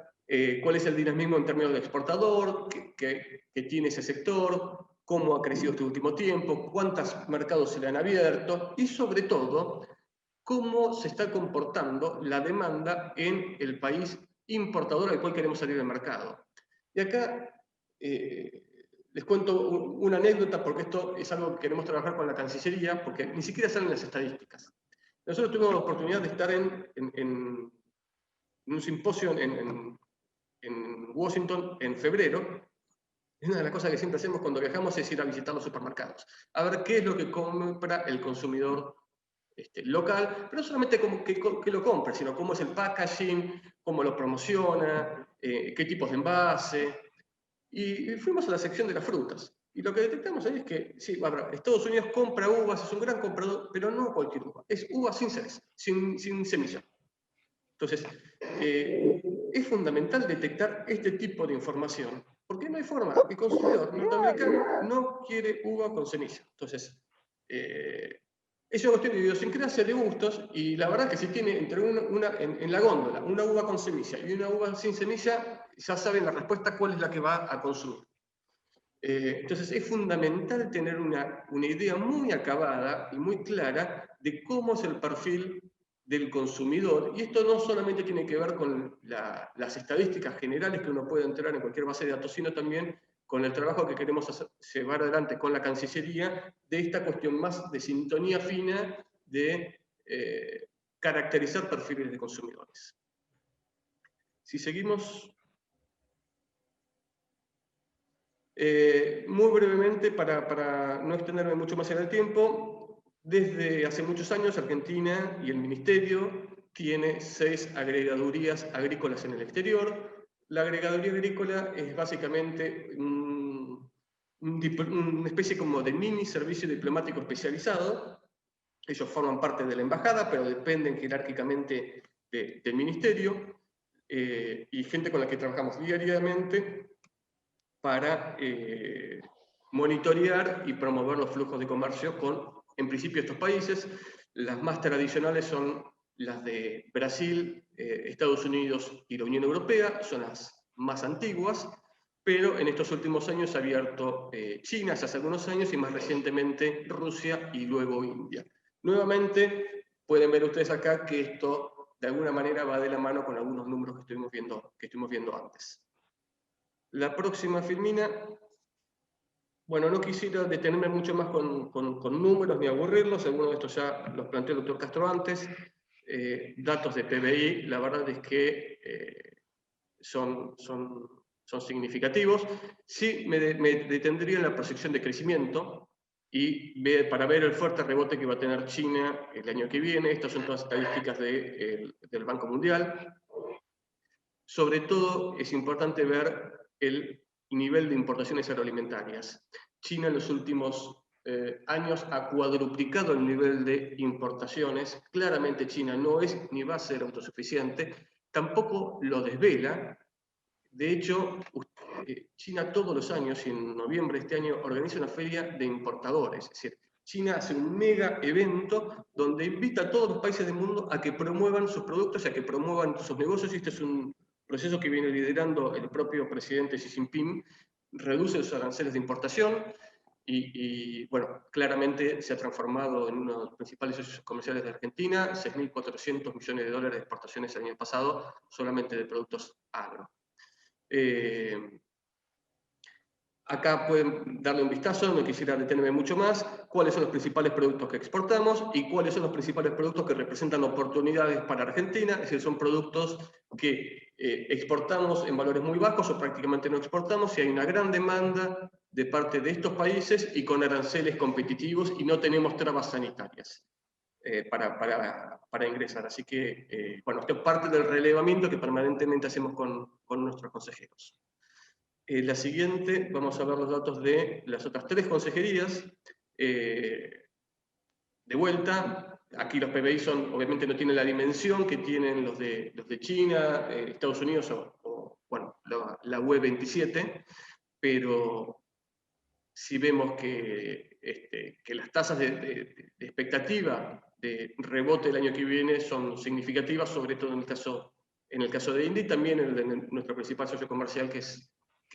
cuál es el dinamismo en términos de exportador, que tiene ese sector, cómo ha crecido este último tiempo, cuántos mercados se le han abierto, y sobre todo, cómo se está comportando la demanda en el país importador al cual queremos salir del mercado. Y acá les cuento una anécdota, porque esto es algo que queremos trabajar con la Cancillería, porque ni siquiera salen las estadísticas. Nosotros tuvimos la oportunidad de estar en un simposio en Washington en febrero. Una de las cosas que siempre hacemos cuando viajamos es ir a visitar los supermercados, a ver qué es lo que compra el consumidor local, pero no solamente como que lo compre, sino cómo es el packaging, cómo lo promociona, qué tipos de envase. Y fuimos a la sección de las frutas. Y lo que detectamos ahí es que, sí, Estados Unidos compra uvas, es un gran comprador, pero no cualquier uva. Es uva sin cereza, sin semilla. Entonces, es fundamental detectar este tipo de información, porque no hay forma. El consumidor norteamericano no quiere uva con semilla. Entonces, es una cuestión de idiosincrasia, de gustos, y la verdad que si tiene entre en la góndola una uva con semilla y una uva sin semilla, ya saben la respuesta cuál es la que va a consumir. Entonces es fundamental tener una idea muy acabada y muy clara de cómo es el perfil del consumidor, y esto no solamente tiene que ver con las estadísticas generales que uno puede entrar en cualquier base de datos, sino también con el trabajo que queremos llevar adelante con la Cancillería, de esta cuestión más de sintonía fina, de caracterizar perfiles de consumidores. Si seguimos, muy brevemente, para no extenderme mucho más en el tiempo, desde hace muchos años Argentina y el Ministerio tiene 6 agregadurías agrícolas en el exterior. La agregaduría agrícola es básicamente una especie como de mini servicio diplomático especializado. Ellos forman parte de la embajada, pero dependen jerárquicamente del ministerio, y gente con la que trabajamos diariamente para monitorear y promover los flujos de comercio con, en principio, estos países. Las más tradicionales son las de Brasil, Estados Unidos y la Unión Europea, son las más antiguas, pero en estos últimos años ha abierto China, hace algunos años, y más recientemente Rusia y luego India. Nuevamente, pueden ver ustedes acá que esto de alguna manera va de la mano con algunos números que estuvimos viendo antes. La próxima, Filmina. Bueno, no quisiera detenerme mucho más con números ni aburrirlos, algunos de estos ya los planteó el doctor Castro antes. Datos de PBI, la verdad es que son significativos. Sí me detendría en la proyección de crecimiento, y para ver el fuerte rebote que va a tener China el año que viene. Estas son todas estadísticas del Banco Mundial. Sobre todo es importante ver el nivel de importaciones agroalimentarias. China en los últimos años ha cuadruplicado el nivel de importaciones. Claramente China no es ni va a ser autosuficiente, tampoco lo desvela. De hecho, China todos los años, y en noviembre de este año, organiza una feria de importadores. Es decir, China hace un mega evento donde invita a todos los países del mundo a que promuevan sus productos y a que promuevan sus negocios, y este es un proceso que viene liderando el propio presidente Xi Jinping. Reduce los aranceles de importación y bueno, claramente se ha transformado en uno de los principales socios comerciales de Argentina, 6.400 millones de dólares de exportaciones el año pasado, solamente de productos agro. Acá pueden darle un vistazo, no quisiera detenerme mucho más, cuáles son los principales productos que exportamos y cuáles son los principales productos que representan oportunidades para Argentina, es decir, son productos que exportamos en valores muy bajos o prácticamente no exportamos, y hay una gran demanda de parte de estos países y con aranceles competitivos y no tenemos trabas sanitarias para ingresar. Así que, bueno, esto es parte del relevamiento que permanentemente hacemos con nuestros consejeros. La siguiente, vamos a ver los datos de las otras 3 consejerías. De vuelta, aquí los PBI obviamente no tienen la dimensión que tienen los de China, Estados Unidos o bueno, la UE 27, pero si vemos que las tasas de expectativa de rebote el año que viene son significativas, sobre todo en el caso de India y también en el de nuestro principal socio comercial, que es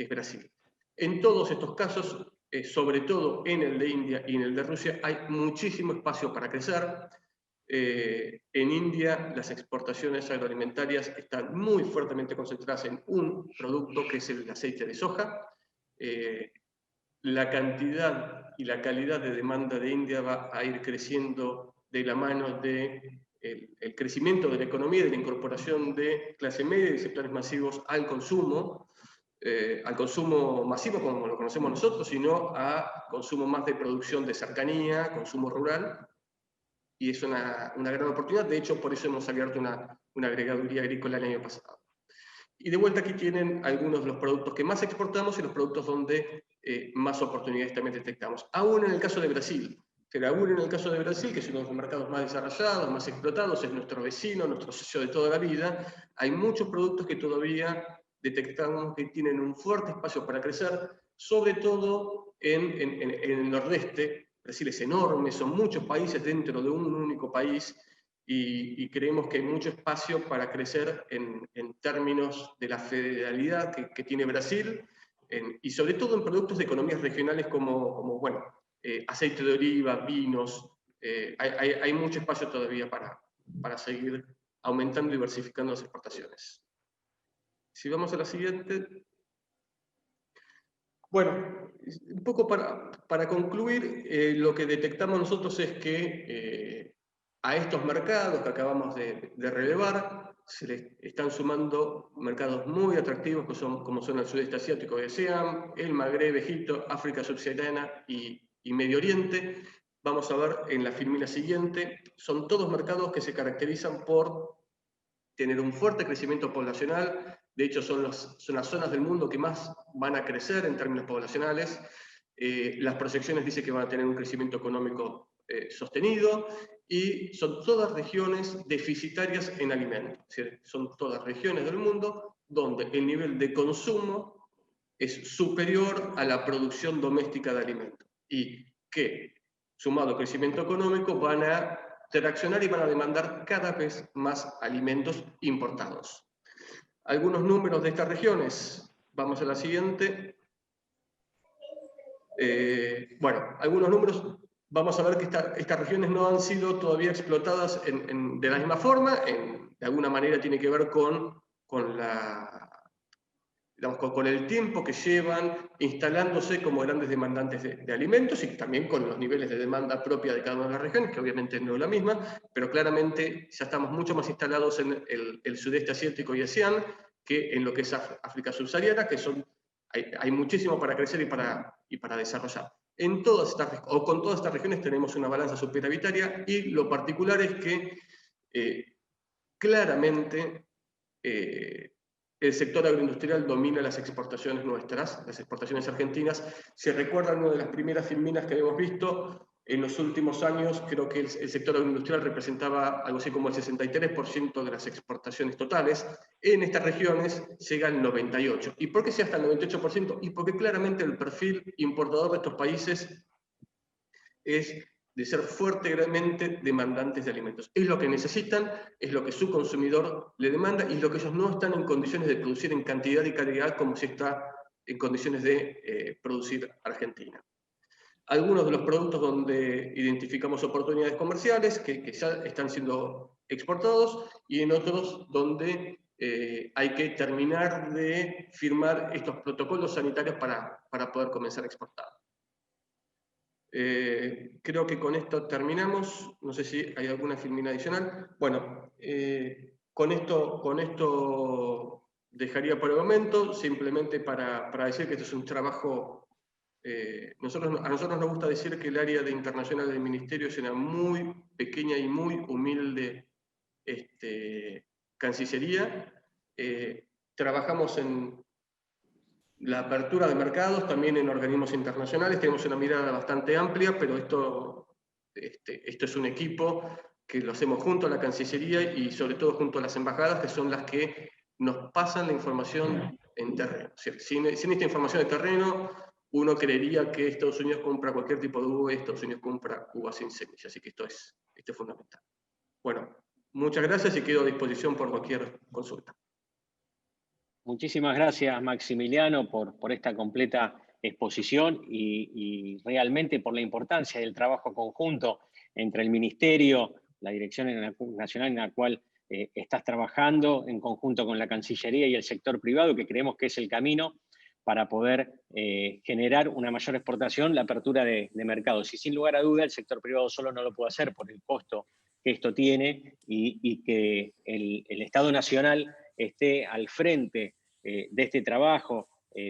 Brasil. En todos estos casos, sobre todo en el de India y en el de Rusia, hay muchísimo espacio para crecer. En India las exportaciones agroalimentarias están muy fuertemente concentradas en un producto, que es el aceite de soja. La cantidad y la calidad de demanda de India va a ir creciendo de la mano del crecimiento de la economía, de la incorporación de clase media y de sectores masivos al consumo masivo como lo conocemos nosotros, sino a consumo más de producción de cercanía, consumo rural, y es una gran oportunidad. De hecho, por eso hemos abierto una agregaduría agrícola el año pasado. Y de vuelta aquí tienen algunos de los productos que más exportamos y los productos donde más oportunidades también detectamos. Aún en el caso de Brasil, que es uno de los mercados más desarrollados, más explotados, es nuestro vecino, nuestro socio de toda la vida, hay muchos productos que todavía detectamos que tienen un fuerte espacio para crecer, sobre todo en el nordeste. Brasil es enorme, son muchos países dentro de un único país, y creemos que hay mucho espacio para crecer en términos de la federalidad que tiene Brasil, y sobre todo en productos de economías regionales como bueno, aceite de oliva, vinos. Hay mucho espacio todavía para seguir aumentando y diversificando las exportaciones. Si vamos a la siguiente. Bueno, un poco para concluir, lo que detectamos nosotros es que a estos mercados que acabamos de relevar se les están sumando mercados muy atractivos como son el sudeste asiático y ASEAN, el Magreb, Egipto, África subsahariana y Medio Oriente. Vamos a ver en la filmina siguiente, son todos mercados que se caracterizan por tener un fuerte crecimiento poblacional. De hecho, son las zonas del mundo que más van a crecer en términos poblacionales. Las proyecciones dicen que van a tener un crecimiento económico sostenido, y son todas regiones deficitarias en alimentos. Es decir, son todas regiones del mundo donde el nivel de consumo es superior a la producción doméstica de alimentos, y que, sumado al crecimiento económico, van a traccionar y van a demandar cada vez más alimentos importados. Algunos números de estas regiones. Vamos a la siguiente. Bueno, algunos números. Vamos a ver que estas regiones no han sido todavía explotadas de la misma forma. De alguna manera tiene que ver con el tiempo que llevan instalándose como grandes demandantes de alimentos, y también con los niveles de demanda propia de cada una de las regiones, que obviamente no es la misma, pero claramente ya estamos mucho más instalados en el sudeste asiático y ASEAN que en lo que es África subsahariana, que hay muchísimo para crecer y para desarrollar. Con todas estas regiones tenemos una balanza superavitaria, y lo particular es que claramente el sector agroindustrial domina las exportaciones nuestras, las exportaciones argentinas. Si recuerdan, una de las primeras filminas que hemos visto en los últimos años, creo que el sector agroindustrial representaba algo así como el 63% de las exportaciones totales. En estas regiones llega al 98%. ¿Y por qué se hasta el 98%? Y porque claramente el perfil importador de estos países es de ser fuertemente demandantes de alimentos. Es lo que necesitan, es lo que su consumidor le demanda y es lo que ellos no están en condiciones de producir en cantidad y calidad como si está en condiciones de producir Argentina. Algunos de los productos donde identificamos oportunidades comerciales que ya están siendo exportados y en otros donde hay que terminar de firmar estos protocolos sanitarios para poder comenzar a exportar. Creo que con esto terminamos. No sé si hay alguna filmina adicional. Bueno, con esto dejaría por el momento, simplemente para decir que esto es un trabajo. A nosotros nos gusta decir que el área de internacional del Ministerio es una muy pequeña y muy humilde Cancillería. Trabajamos en la apertura de mercados, también en organismos internacionales, tenemos una mirada bastante amplia, pero esto es un equipo que lo hacemos junto a la Cancillería y sobre todo junto a las embajadas, que son las que nos pasan la información en terreno. O sea, sin esta información de terreno, uno creería que Estados Unidos compra cualquier tipo de uva y Estados Unidos compra uvas sin semilla, así que esto es fundamental. Bueno, muchas gracias y quedo a disposición por cualquier consulta. Muchísimas gracias, Maximiliano, por esta completa exposición y realmente por la importancia del trabajo conjunto entre el Ministerio, la Dirección Nacional en la cual estás trabajando, en conjunto con la Cancillería y el sector privado, que creemos que es el camino para poder generar una mayor exportación, la apertura de mercados. Y sin lugar a duda, el sector privado solo no lo puede hacer por el costo que esto tiene y que el Estado Nacional esté al frente de este trabajo,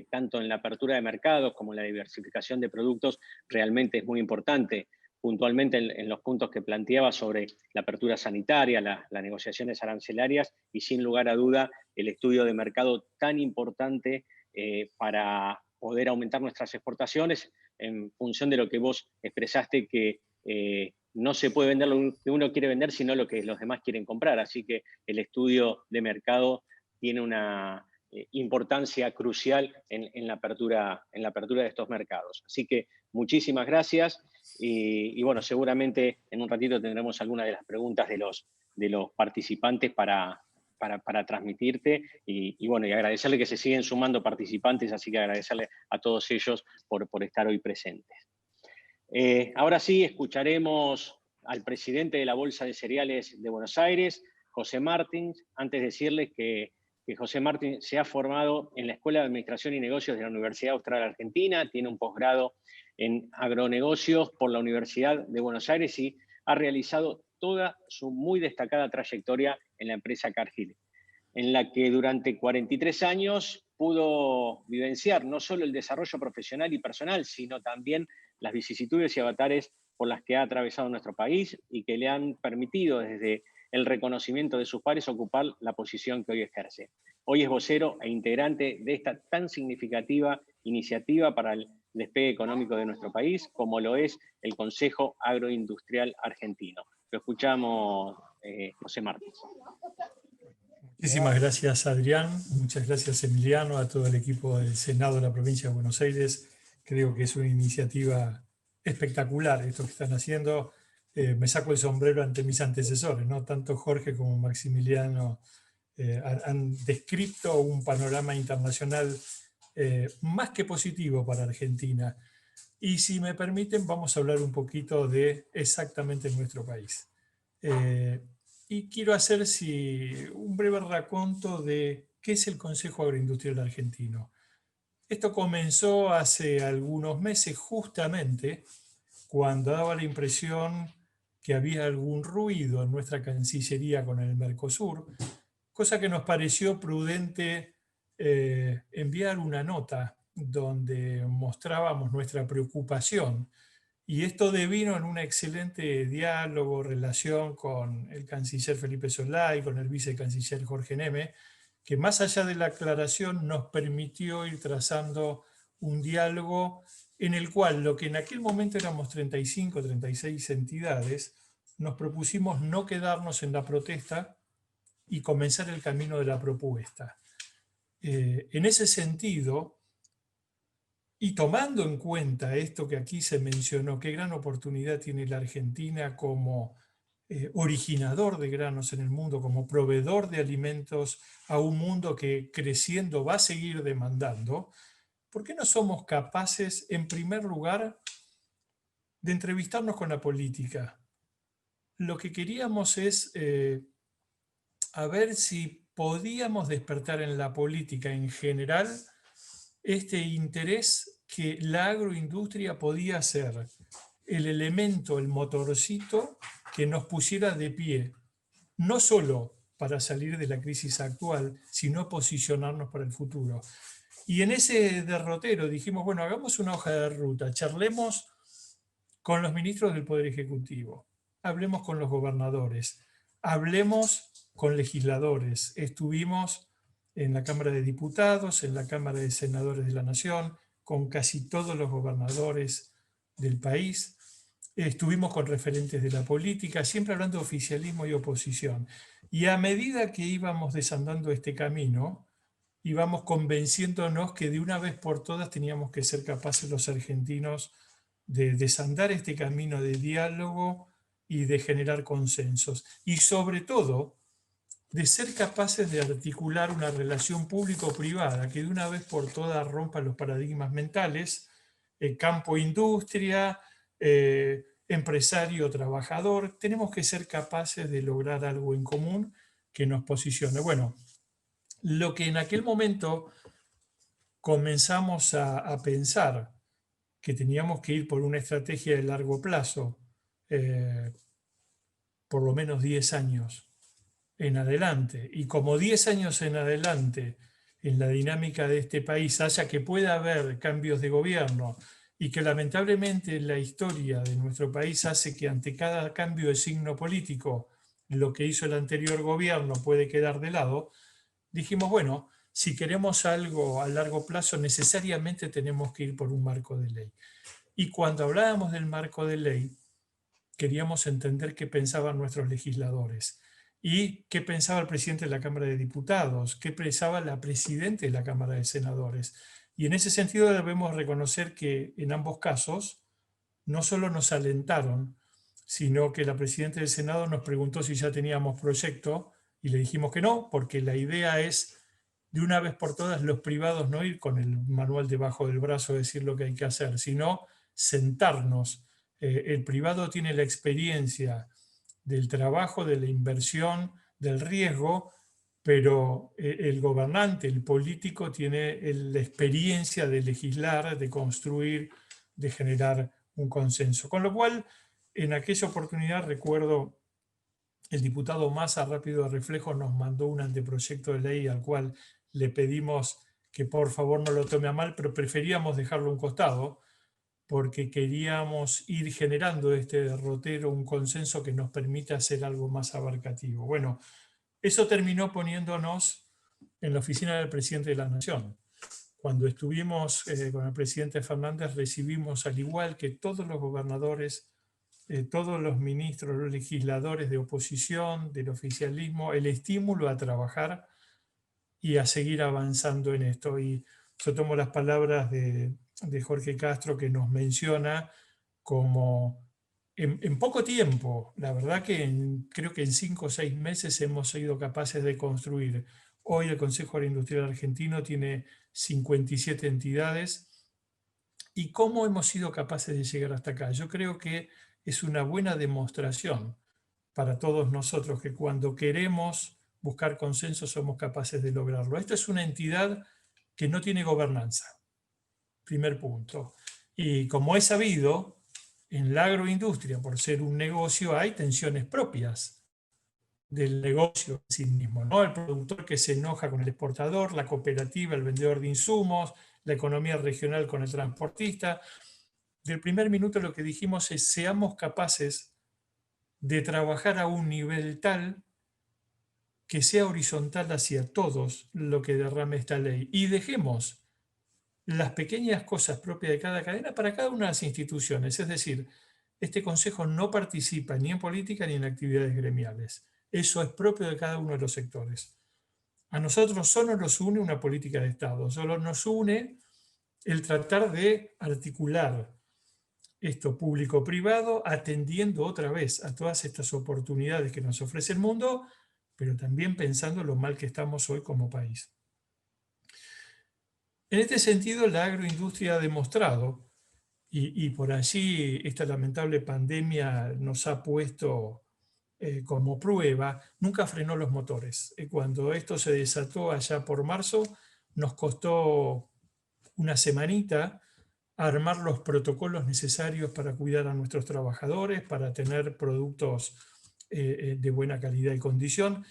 tanto en la apertura de mercados como en la diversificación de productos, realmente es muy importante. Puntualmente en los puntos que planteaba sobre la apertura sanitaria, las negociaciones arancelarias y sin lugar a duda el estudio de mercado tan importante para poder aumentar nuestras exportaciones en función de lo que vos expresaste, que no se puede vender lo que uno quiere vender, sino lo que los demás quieren comprar. Así que el estudio de mercado tiene una importancia crucial en la apertura de estos mercados. Así que muchísimas gracias y bueno, seguramente en un ratito tendremos algunas de las preguntas de los participantes para transmitirte y bueno, y agradecerle que se siguen sumando participantes, así que agradecerle a todos ellos por estar hoy presentes. Ahora sí, escucharemos al presidente de la Bolsa de Cereales de Buenos Aires, José Martins. Antes decirles que José Martins se ha formado en la Escuela de Administración y Negocios de la Universidad Austral Argentina, tiene un posgrado en agronegocios por la Universidad de Buenos Aires y ha realizado toda su muy destacada trayectoria en la empresa Cargill, en la que durante 43 años pudo vivenciar no solo el desarrollo profesional y personal, sino también las vicisitudes y avatares por las que ha atravesado nuestro país y que le han permitido desde el reconocimiento de sus pares ocupar la posición que hoy ejerce. Hoy es vocero e integrante de esta tan significativa iniciativa para el despegue económico de nuestro país, como lo es el Consejo Agroindustrial Argentino. Lo escuchamos, José Martins. Muchísimas gracias, Adrián. Muchas gracias, Emiliano, a todo el equipo del Senado de la Provincia de Buenos Aires. Creo que es una iniciativa espectacular esto que están haciendo. Me saco el sombrero ante mis antecesores, ¿no? Tanto Jorge como Maximiliano han descrito un panorama internacional más que positivo para Argentina. Y si me permiten, vamos a hablar un poquito de exactamente nuestro país. Y quiero hacer un breve raconto de qué es el Consejo Agroindustrial Argentino. Esto comenzó hace algunos meses, justamente cuando daba la impresión que había algún ruido en nuestra Cancillería con el Mercosur, cosa que nos pareció prudente enviar una nota donde mostrábamos nuestra preocupación. Y esto devino en un excelente diálogo, relación con el canciller Felipe Solá y con el vicecanciller Jorge Neme, que más allá de la aclaración nos permitió ir trazando un diálogo en el cual lo que en aquel momento éramos 35, 36 entidades, nos propusimos no quedarnos en la protesta y comenzar el camino de la propuesta. En ese sentido, Y tomando en cuenta esto que aquí se mencionó, qué gran oportunidad tiene la Argentina como originador de granos en el mundo, como proveedor de alimentos a un mundo que creciendo va a seguir demandando, ¿por qué no somos capaces, en primer lugar, de entrevistarnos con la política? Lo que queríamos es a ver si podíamos despertar en la política en general este interés que la agroindustria podía ser el elemento, el motorcito que nos pusiera de pie, no solo para salir de la crisis actual, sino posicionarnos para el futuro. Y en ese derrotero dijimos, bueno, hagamos una hoja de ruta, charlemos con los ministros del Poder Ejecutivo, hablemos con los gobernadores, hablemos con legisladores. Estuvimos en la Cámara de Diputados, en la Cámara de Senadores de la Nación, con casi todos los gobernadores del país. Estuvimos con referentes de la política, siempre hablando de oficialismo y oposición. Y a medida que íbamos desandando este camino, íbamos convenciéndonos que de una vez por todas teníamos que ser capaces los argentinos de desandar este camino de diálogo y de generar consensos. Y sobre todo, de ser capaces de articular una relación público-privada que de una vez por todas rompa los paradigmas mentales, campo-industria, empresario-trabajador. Tenemos que ser capaces de lograr algo en común que nos posicione. Bueno, lo que en aquel momento comenzamos a pensar que teníamos que ir por una estrategia de largo plazo, por lo menos 10 años en adelante, y como 10 años en adelante en la dinámica de este país haya que pueda haber cambios de gobierno y que lamentablemente la historia de nuestro país hace que ante cada cambio de signo político lo que hizo el anterior gobierno puede quedar de lado, dijimos, bueno, si queremos algo a largo plazo necesariamente tenemos que ir por un marco de ley. Y cuando hablábamos del marco de ley, queríamos entender qué pensaban nuestros legisladores y qué pensaba el presidente de la Cámara de Diputados, qué pensaba la presidenta de la Cámara de Senadores. Y en ese sentido debemos reconocer que en ambos casos no solo nos alentaron, sino que la presidenta del Senado nos preguntó si ya teníamos proyecto y le dijimos que no, porque la idea es de una vez por todas los privados no ir con el manual debajo del brazo a decir lo que hay que hacer, sino sentarnos. El privado tiene la experiencia del trabajo, de la inversión, del riesgo, pero el gobernante, el político, tiene la experiencia de legislar, de construir, de generar un consenso. Con lo cual, en aquella oportunidad, recuerdo, el diputado Massa, rápido de reflejo, nos mandó un anteproyecto de ley al cual le pedimos que por favor no lo tome a mal, pero preferíamos dejarlo a un costado, porque queríamos ir generando este derrotero, un consenso que nos permita hacer algo más abarcativo. Bueno, eso terminó poniéndonos en la oficina del presidente de la Nación. Cuando estuvimos con el presidente Fernández, recibimos, al igual que todos los gobernadores, todos los ministros, los legisladores de oposición, del oficialismo, el estímulo a trabajar y a seguir avanzando en esto. Y yo tomo las palabras de Jorge Castro, que nos menciona como en poco tiempo, la verdad que creo que en 5 o 6 meses hemos sido capaces de construir. Hoy el Consejo Agroindustrial Argentino tiene 57 entidades. ¿Y cómo hemos sido capaces de llegar hasta acá? Yo creo que es una buena demostración para todos nosotros que cuando queremos buscar consenso somos capaces de lograrlo. Esta es una entidad que no tiene gobernanza, primer punto. Y como es sabido, en la agroindustria, por ser un negocio, hay tensiones propias del negocio en sí mismo, ¿no? El productor que se enoja con el exportador, la cooperativa, el vendedor de insumos, la economía regional con el transportista. Del primer minuto lo que dijimos es seamos capaces de trabajar a un nivel tal que sea horizontal hacia todos lo que derrame esta ley y dejemos las pequeñas cosas propias de cada cadena para cada una de las instituciones. Es decir, este Consejo no participa ni en política ni en actividades gremiales. Eso es propio de cada uno de los sectores. A nosotros solo nos une una política de Estado, solo nos une el tratar de articular esto público-privado, atendiendo otra vez a todas estas oportunidades que nos ofrece el mundo, pero también pensando lo mal que estamos hoy como país. En este sentido, la agroindustria ha demostrado, y por allí esta lamentable pandemia nos ha puesto como prueba, nunca frenó los motores. Cuando esto se desató allá por marzo, nos costó una semanita armar los protocolos necesarios para cuidar a nuestros trabajadores, para tener productos de buena calidad y condición,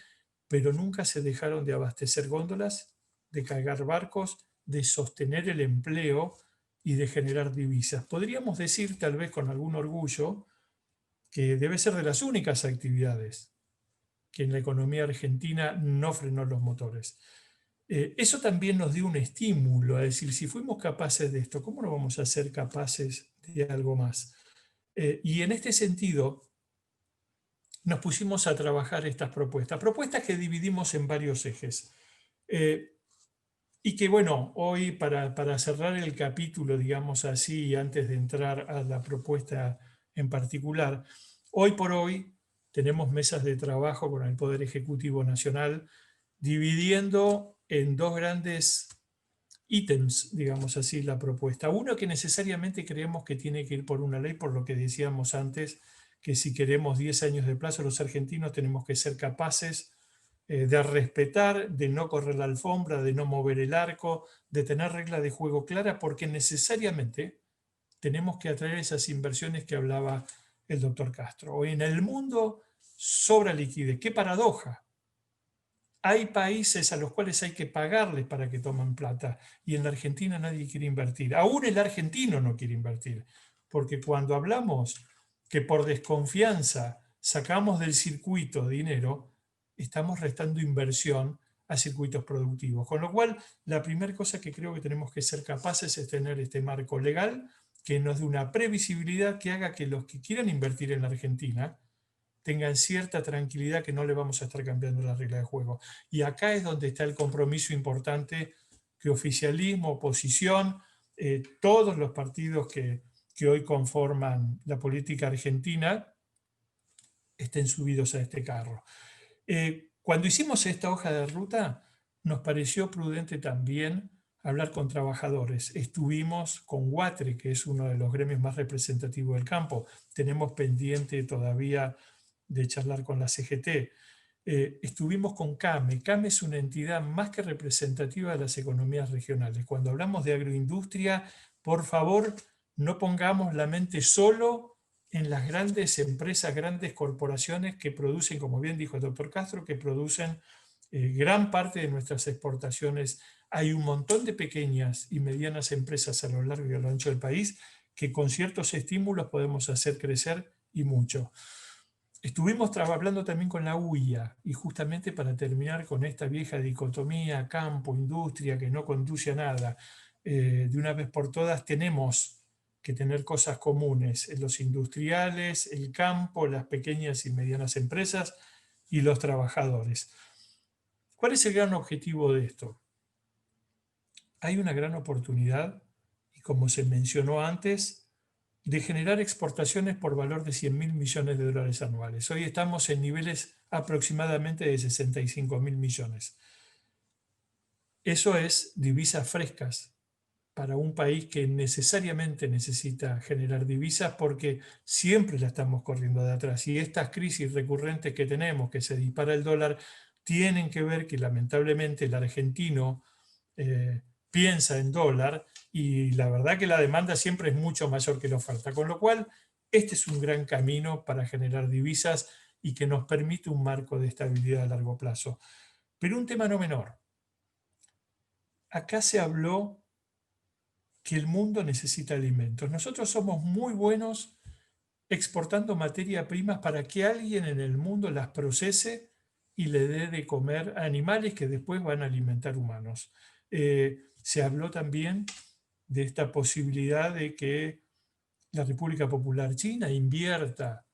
pero nunca se dejaron de abastecer góndolas, de cargar barcos, de sostener el empleo y de generar divisas. Podríamos decir, tal vez con algún orgullo, que debe ser de las únicas actividades que en la economía argentina no frenó los motores. Eso también nos dio un estímulo a decir, si fuimos capaces de esto, ¿cómo no vamos a ser capaces de algo más? Y en este sentido, nos pusimos a trabajar estas propuestas que dividimos en varios ejes. Y que bueno, hoy para cerrar el capítulo, digamos así, y antes de entrar a la propuesta en particular, hoy por hoy tenemos mesas de trabajo con el Poder Ejecutivo Nacional, dividiendo en dos grandes ítems, digamos así, la propuesta. Uno que necesariamente creemos que tiene que ir por una ley, por lo que decíamos antes, que si queremos 10 años de plazo, los argentinos tenemos que ser capaces de respetar, de no correr la alfombra, de no mover el arco, de tener reglas de juego claras, porque necesariamente tenemos que atraer esas inversiones que hablaba el doctor Castro. Hoy en el mundo sobra liquidez. ¡Qué paradoja! Hay países a los cuales hay que pagarles para que tomen plata y en la Argentina nadie quiere invertir. Aún el argentino no quiere invertir, porque cuando hablamos que por desconfianza sacamos del circuito dinero, estamos restando inversión a circuitos productivos. Con lo cual, la primera cosa que creo que tenemos que ser capaces es tener este marco legal que nos dé una previsibilidad que haga que los que quieran invertir en la Argentina tengan cierta tranquilidad que no le vamos a estar cambiando la regla de juego. Y acá es donde está el compromiso importante que oficialismo, oposición, todos los partidos que hoy conforman la política argentina estén subidos a este carro. Cuando hicimos esta hoja de ruta, nos pareció prudente también hablar con trabajadores. Estuvimos con UATRE, que es uno de los gremios más representativos del campo. Tenemos pendiente todavía de charlar con la CGT. Estuvimos con CAME. CAME es una entidad más que representativa de las economías regionales. Cuando hablamos de agroindustria, por favor, no pongamos la mente solo en las grandes empresas, grandes corporaciones que producen, como bien dijo el doctor Castro, que producen gran parte de nuestras exportaciones. Hay un montón de pequeñas y medianas empresas a lo largo y a lo ancho del país que con ciertos estímulos podemos hacer crecer y mucho. Estuvimos hablando también con la UIA y justamente para terminar con esta vieja dicotomía campo, industria que no conduce a nada, de una vez por todas tenemos que tener cosas comunes, los industriales, el campo, las pequeñas y medianas empresas y los trabajadores. ¿Cuál es el gran objetivo de esto? Hay una gran oportunidad, y como se mencionó antes, de generar exportaciones por valor de 100.000 millones de dólares anuales. Hoy estamos en niveles aproximadamente de 65.000 millones. Eso es divisas frescas para un país que necesariamente necesita generar divisas porque siempre la estamos corriendo de atrás. Y estas crisis recurrentes que tenemos, que se dispara el dólar, tienen que ver que lamentablemente el argentino piensa en dólar y la verdad que la demanda siempre es mucho mayor que la oferta. Con lo cual, este es un gran camino para generar divisas y que nos permite un marco de estabilidad a largo plazo. Pero un tema no menor. Acá se habló que el mundo necesita alimentos. Nosotros somos muy buenos exportando materia prima para que alguien en el mundo las procese y le dé de comer a animales que después van a alimentar humanos. Se habló también de esta posibilidad de que la República Popular China invierta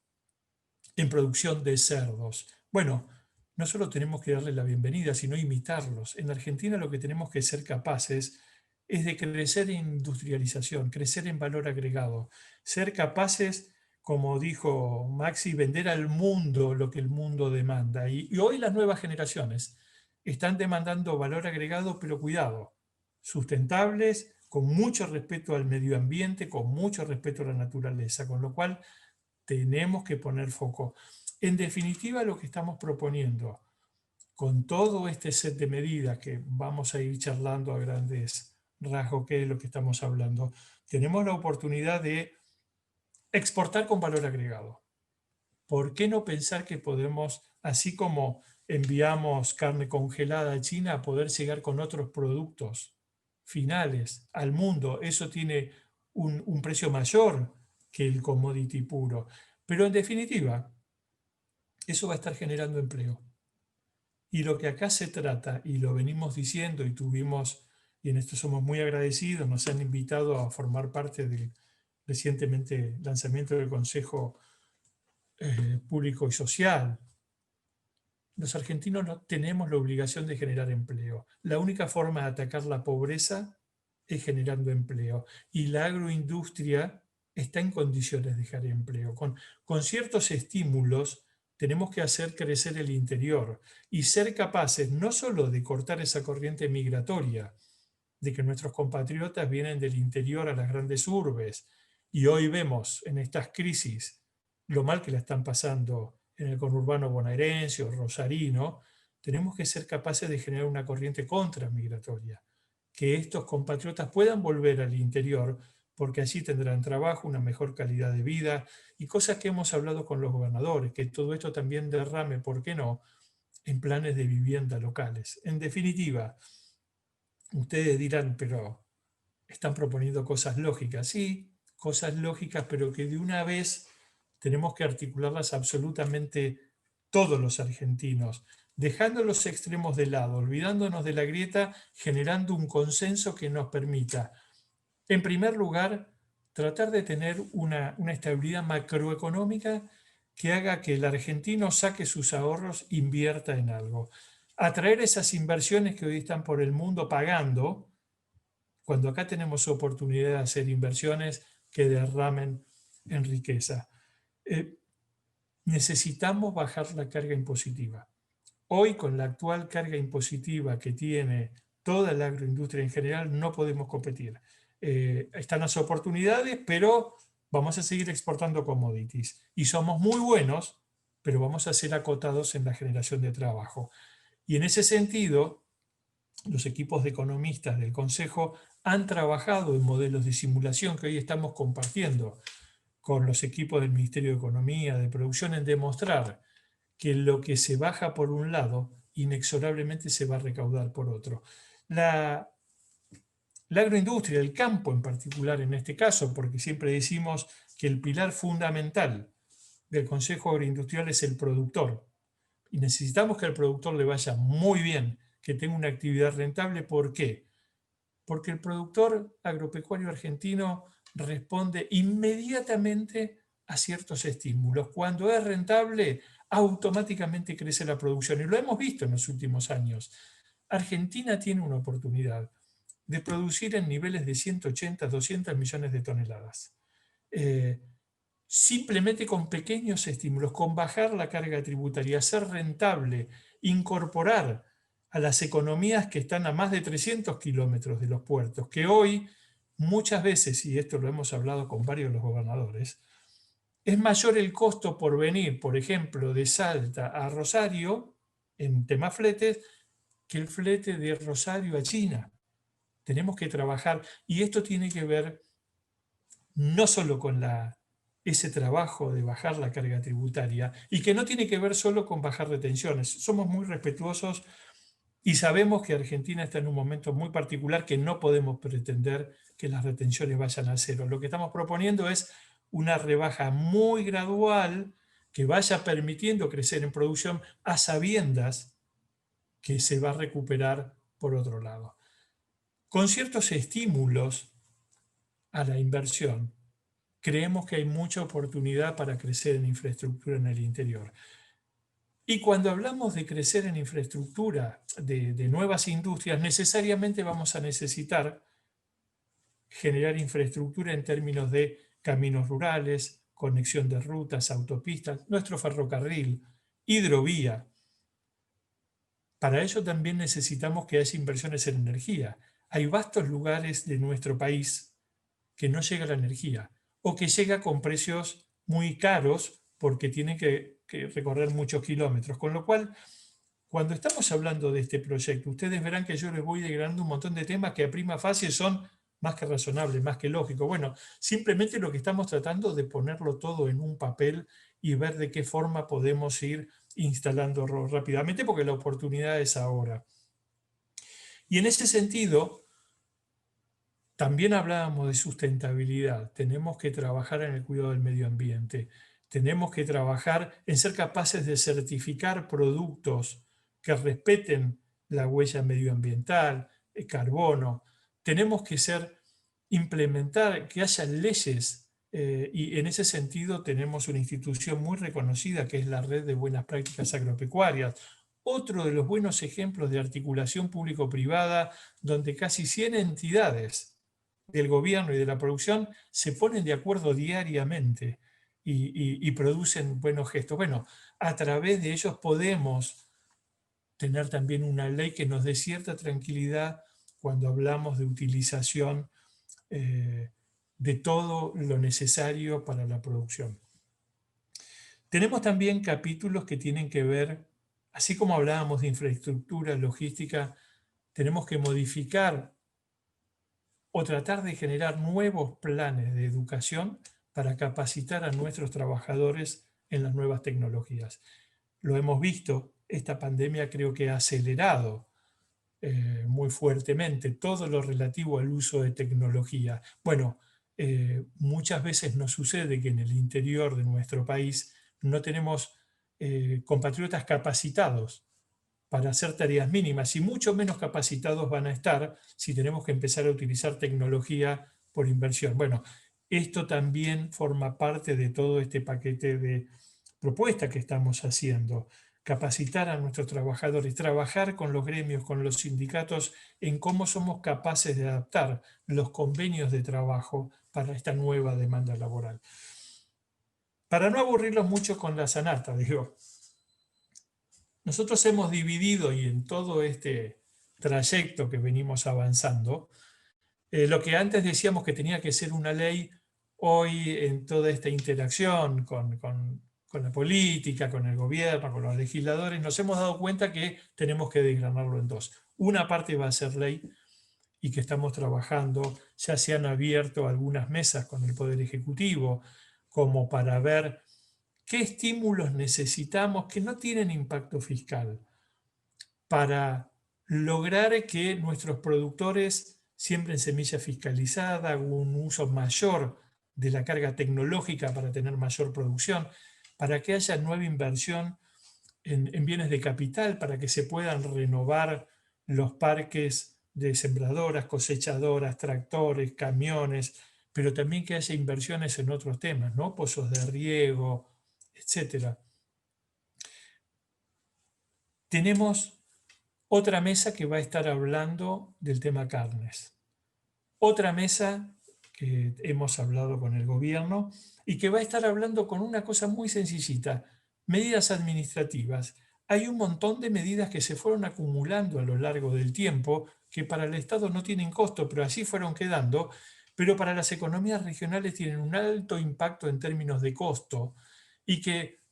en producción de cerdos. Bueno, no solo tenemos que darle la bienvenida, sino imitarlos. En Argentina lo que tenemos que ser capaces es de crecer en industrialización, crecer en valor agregado, ser capaces, como dijo Maxi, vender al mundo lo que el mundo demanda. Y hoy las nuevas generaciones están demandando valor agregado, pero cuidado, sustentables, con mucho respeto al medio ambiente, con mucho respeto a la naturaleza, con lo cual tenemos que poner foco. En definitiva, lo que estamos proponiendo, con todo este set de medidas que vamos a ir charlando a grandes rasgos, que es lo que estamos hablando, tenemos la oportunidad de exportar con valor agregado. ¿Por qué no pensar que podemos, así como enviamos carne congelada a China, poder llegar con otros productos finales al mundo? Eso tiene un precio mayor que el commodity puro. Pero en definitiva, eso va a estar generando empleo. Y lo que acá se trata, y lo venimos diciendo y tuvimos, y en esto somos muy agradecidos, nos han invitado a formar parte del recientemente lanzamiento del Consejo Público y Social. Los argentinos no tenemos la obligación de generar empleo. La única forma de atacar la pobreza es generando empleo. Y la agroindustria está en condiciones de generar empleo. Con ciertos estímulos tenemos que hacer crecer el interior y ser capaces no solo de cortar esa corriente migratoria, de que nuestros compatriotas vienen del interior a las grandes urbes, y hoy vemos en estas crisis lo mal que la están pasando en el conurbano bonaerense o rosarino. Tenemos que ser capaces de generar una corriente contramigratoria, que estos compatriotas puedan volver al interior, porque allí tendrán trabajo, una mejor calidad de vida y cosas que hemos hablado con los gobernadores, que todo esto también derrame, ¿por qué no?, en planes de vivienda locales. En definitiva, ustedes dirán, pero están proponiendo cosas lógicas. Sí, cosas lógicas, pero que de una vez tenemos que articularlas absolutamente todos los argentinos, dejando los extremos de lado, olvidándonos de la grieta, generando un consenso que nos permita, en primer lugar, tratar de tener una estabilidad macroeconómica que haga que el argentino saque sus ahorros, invierta en algo. Atraer esas inversiones que hoy están por el mundo pagando, cuando acá tenemos oportunidad de hacer inversiones que derramen en riqueza. Necesitamos bajar la carga impositiva. Hoy, con la actual carga impositiva que tiene toda la agroindustria en general, no podemos competir. Están las oportunidades, pero vamos a seguir exportando commodities. Y somos muy buenos, pero vamos a ser acotados en la generación de trabajo. Y en ese sentido, los equipos de economistas del Consejo han trabajado en modelos de simulación que hoy estamos compartiendo con los equipos del Ministerio de Economía, de Producción, en demostrar que lo que se baja por un lado, inexorablemente se va a recaudar por otro. La agroindustria, el campo en particular en este caso, porque siempre decimos que el pilar fundamental del Consejo Agroindustrial es el productor. Y necesitamos que al productor le vaya muy bien, que tenga una actividad rentable. ¿Por qué? Porque el productor agropecuario argentino responde inmediatamente a ciertos estímulos. Cuando es rentable, automáticamente crece la producción. Y lo hemos visto en los últimos años. Argentina tiene una oportunidad de producir en niveles de 180, 200 millones de toneladas. Simplemente con pequeños estímulos, con bajar la carga tributaria, ser rentable, incorporar a las economías que están a más de 300 kilómetros de los puertos, que hoy muchas veces, y esto lo hemos hablado con varios de los gobernadores, es mayor el costo por venir, por ejemplo, de Salta a Rosario, en temas fletes, que el flete de Rosario a China. Tenemos que trabajar, y esto tiene que ver no solo con ese trabajo de bajar la carga tributaria, y que no tiene que ver solo con bajar retenciones. Somos muy respetuosos y sabemos que Argentina está en un momento muy particular, que no podemos pretender que las retenciones vayan a cero. Lo que estamos proponiendo es una rebaja muy gradual que vaya permitiendo crecer en producción a sabiendas que se va a recuperar por otro lado. Con ciertos estímulos a la inversión, creemos que hay mucha oportunidad para crecer en infraestructura en el interior. Y cuando hablamos de crecer en infraestructura, de nuevas industrias, necesariamente vamos a necesitar generar infraestructura en términos de caminos rurales, conexión de rutas, autopistas, nuestro ferrocarril, hidrovía. Para ello también necesitamos que haya inversiones en energía. Hay vastos lugares de nuestro país que no llega la energía o que llega con precios muy caros porque tienen que recorrer muchos kilómetros. Con lo cual, cuando estamos hablando de este proyecto, ustedes verán que yo les voy degradando un montón de temas que a prima facie son más que razonables, más que lógicos. Bueno, simplemente lo que estamos tratando de ponerlo todo en un papel y ver de qué forma podemos ir instalando rápidamente, porque la oportunidad es ahora. Y en ese sentido, también hablábamos de sustentabilidad. Tenemos que trabajar en el cuidado del medio ambiente. Tenemos que trabajar en ser capaces de certificar productos que respeten la huella medioambiental, el carbono. Tenemos que implementar, que haya leyes, y en ese sentido tenemos una institución muy reconocida que es la Red de Buenas Prácticas Agropecuarias. Otro de los buenos ejemplos de articulación público-privada, donde casi 100 entidades del gobierno y de la producción se ponen de acuerdo diariamente y producen buenos gestos. Bueno, a través de ellos podemos tener también una ley que nos dé cierta tranquilidad cuando hablamos de utilización de todo lo necesario para la producción. Tenemos también capítulos que tienen que ver, así como hablábamos de infraestructura, logística, tenemos que modificar o tratar de generar nuevos planes de educación para capacitar a nuestros trabajadores en las nuevas tecnologías. Lo hemos visto, esta pandemia creo que ha acelerado muy fuertemente todo lo relativo al uso de tecnología. Bueno, muchas veces nos sucede que en el interior de nuestro país no tenemos compatriotas capacitados para hacer tareas mínimas y mucho menos capacitados van a estar si tenemos que empezar a utilizar tecnología por inversión. Bueno, esto también forma parte de todo este paquete de propuestas que estamos haciendo. Capacitar a nuestros trabajadores, trabajar con los gremios, con los sindicatos, en cómo somos capaces de adaptar los convenios de trabajo para esta nueva demanda laboral. Para no aburrirlos mucho con la sanata, digo, nosotros hemos dividido, y en todo este trayecto que venimos avanzando, lo que antes decíamos que tenía que ser una ley, hoy en toda esta interacción con la política, con el gobierno, con los legisladores, nos hemos dado cuenta que tenemos que desgranarlo en dos. Una parte va a ser ley y que estamos trabajando, ya se han abierto algunas mesas con el Poder Ejecutivo como para ver qué estímulos necesitamos que no tienen impacto fiscal para lograr que nuestros productores siembren semilla fiscalizada, hagan un uso mayor de la carga tecnológica para tener mayor producción, para que haya nueva inversión en bienes de capital, para que se puedan renovar los parques de sembradoras, cosechadoras, tractores, camiones, pero también que haya inversiones en otros temas, ¿no? Pozos de riego, etc. Tenemos otra mesa que va a estar hablando del tema carnes. Otra mesa que hemos hablado con el gobierno y que va a estar hablando con una cosa muy sencillita, medidas administrativas. Hay un montón de medidas que se fueron acumulando a lo largo del tiempo que para el Estado no tienen costo, pero así fueron quedando, pero para las economías regionales tienen un alto impacto en términos de costo y que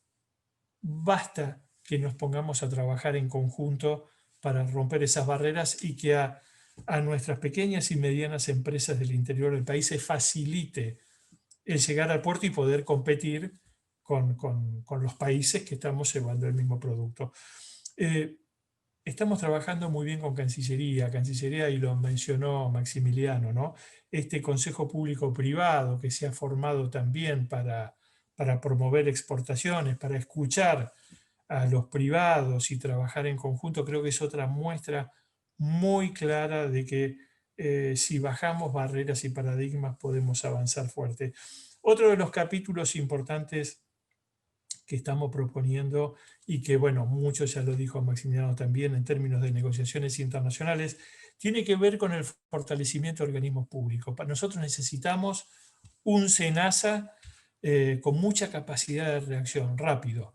basta que nos pongamos a trabajar en conjunto para romper esas barreras y que a nuestras pequeñas y medianas empresas del interior del país se facilite el llegar al puerto y poder competir con los países que estamos llevando el mismo producto. Estamos trabajando muy bien con Cancillería, y lo mencionó Maximiliano, ¿no? Este Consejo Público-Privado que se ha formado también para promover exportaciones, para escuchar a los privados y trabajar en conjunto, creo que es otra muestra muy clara de que si bajamos barreras y paradigmas podemos avanzar fuerte. Otro de los capítulos importantes que estamos proponiendo y que, bueno, mucho ya lo dijo Maximiliano también en términos de negociaciones internacionales, tiene que ver con el fortalecimiento de organismos públicos. Nosotros necesitamos un SENASA con mucha capacidad de reacción, rápido,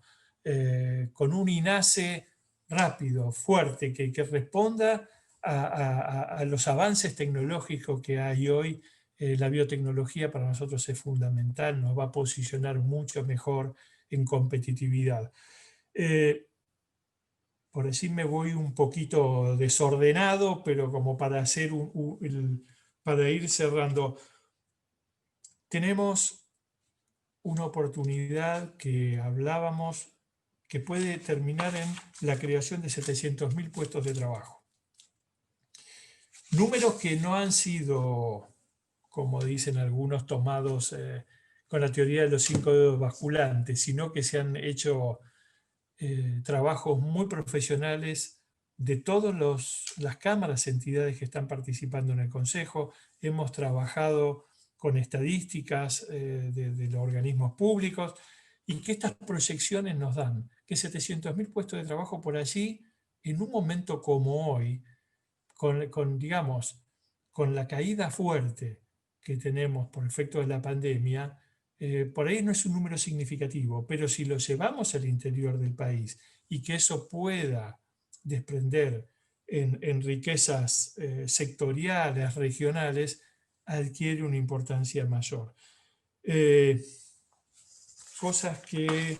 con un INASE rápido, fuerte, que responda a los avances tecnológicos que hay hoy. La biotecnología para nosotros es fundamental, nos va a posicionar mucho mejor en competitividad. Por decir, me voy un poquito desordenado, pero como para hacer para ir cerrando. Tenemos una oportunidad que hablábamos que puede terminar en la creación de 700.000 puestos de trabajo. Números que no han sido, como dicen algunos, tomados con la teoría de los 5 dedos basculantes, sino que se han hecho trabajos muy profesionales de todas las cámaras, entidades que están participando en el Consejo. Hemos trabajado con estadísticas de los organismos públicos y que estas proyecciones nos dan que 700.000 puestos de trabajo por allí, en un momento como hoy, digamos, con la caída fuerte que tenemos por efecto de la pandemia, por ahí no es un número significativo, pero si lo llevamos al interior del país y que eso pueda desprender en riquezas sectoriales, regionales, adquiere una importancia mayor. Cosas que